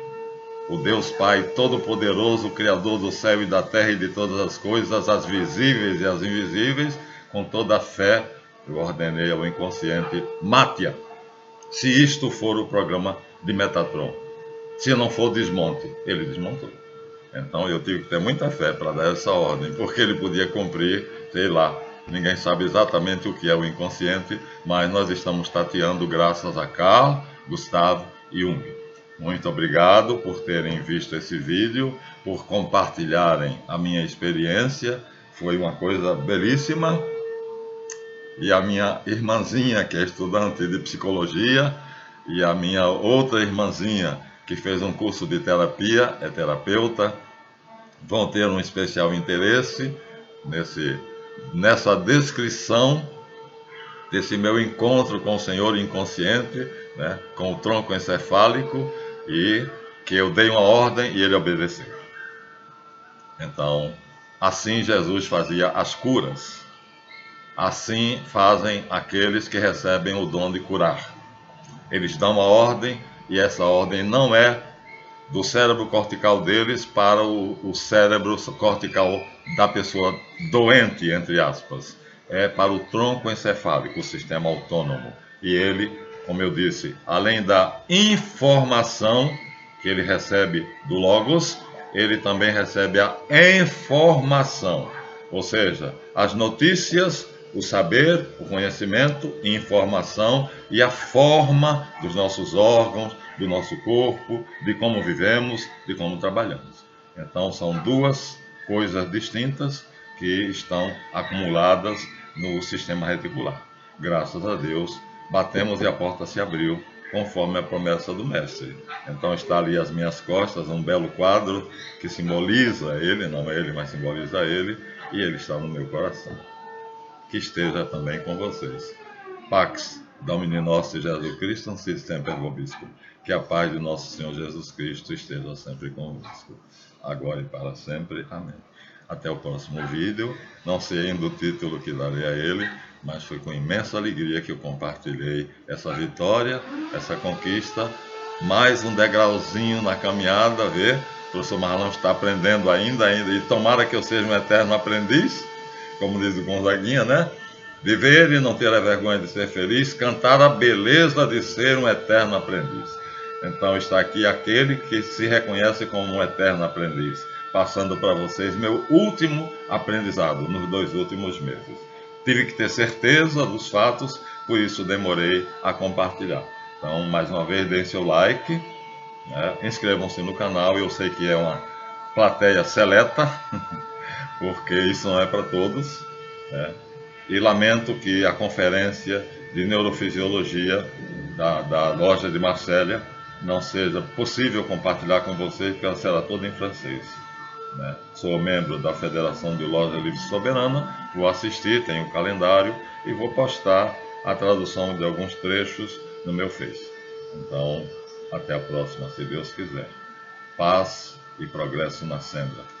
o Deus Pai Todo-Poderoso, Criador do céu e da terra e de todas as coisas, as visíveis e as invisíveis. Com toda a fé, eu ordenei ao inconsciente: mate-a, se isto for o programa de Metatron. Se não for, desmonte. Ele desmontou. Então eu tive que ter muita fé para dar essa ordem, porque ele podia cumprir, sei lá, ninguém sabe exatamente o que é o inconsciente, mas nós estamos tateando graças a Carl, Gustavo e Jung. Muito obrigado por terem visto esse vídeo, por compartilharem a minha experiência, foi uma coisa belíssima. E a minha irmãzinha, que é estudante de psicologia, e a minha outra irmãzinha, que fez um curso de terapia, é terapeuta, vão ter um especial interesse nessa descrição desse meu encontro com o Senhor inconsciente, né, com o tronco encefálico, e que eu dei uma ordem e ele obedeceu. Então, assim Jesus fazia as curas. Assim fazem aqueles que recebem o dom de curar. Eles dão uma ordem, e essa ordem não é do cérebro cortical deles para o cérebro cortical da pessoa doente, entre aspas. É para o tronco encefálico, o sistema autônomo. E ele, como eu disse, além da informação que ele recebe do Logos, ele também recebe a informação, ou seja, as notícias, o saber, o conhecimento, informação e a forma dos nossos órgãos, do nosso corpo, de como vivemos, de como trabalhamos. Então são duas coisas distintas que estão acumuladas no sistema reticular. Graças a Deus, batemos e a porta se abriu, conforme a promessa do Mestre. Então está ali às minhas costas um belo quadro que simboliza ele, não é ele, mas simboliza ele, e ele está no meu coração. Que esteja também com vocês. Pax Domini Nostri Jesus Christum, sit semper vobiscum. Que a paz de nosso Senhor Jesus Cristo esteja sempre convosco, agora e para sempre. Amém. Até o próximo vídeo. Não sei ainda o título que darei a ele, mas foi com imensa alegria que eu compartilhei essa vitória, essa conquista, mais um degrauzinho na caminhada, vê? O professor Marlon está aprendendo ainda, e tomara que eu seja um eterno aprendiz, como diz o Gonzaguinha, né? Viver e não ter a vergonha de ser feliz, cantar a beleza de ser um eterno aprendiz. Então está aqui aquele que se reconhece como um eterno aprendiz, passando para vocês meu último aprendizado nos 2 últimos meses. Tive que ter certeza dos fatos, por isso demorei a compartilhar. Então, mais uma vez, deem seu like, né? Inscrevam-se no canal. Eu sei que é uma plateia seleta, porque isso não é para todos, né? E lamento que a conferência de neurofisiologia da loja de Marsella não seja possível compartilhar com vocês, porque ela será toda em francês, né? Sou membro da Federação de Loja Livre Soberana, vou assistir, tenho o calendário, e vou postar a tradução de alguns trechos no meu Face. Então, até a próxima, se Deus quiser. Paz e progresso na senda.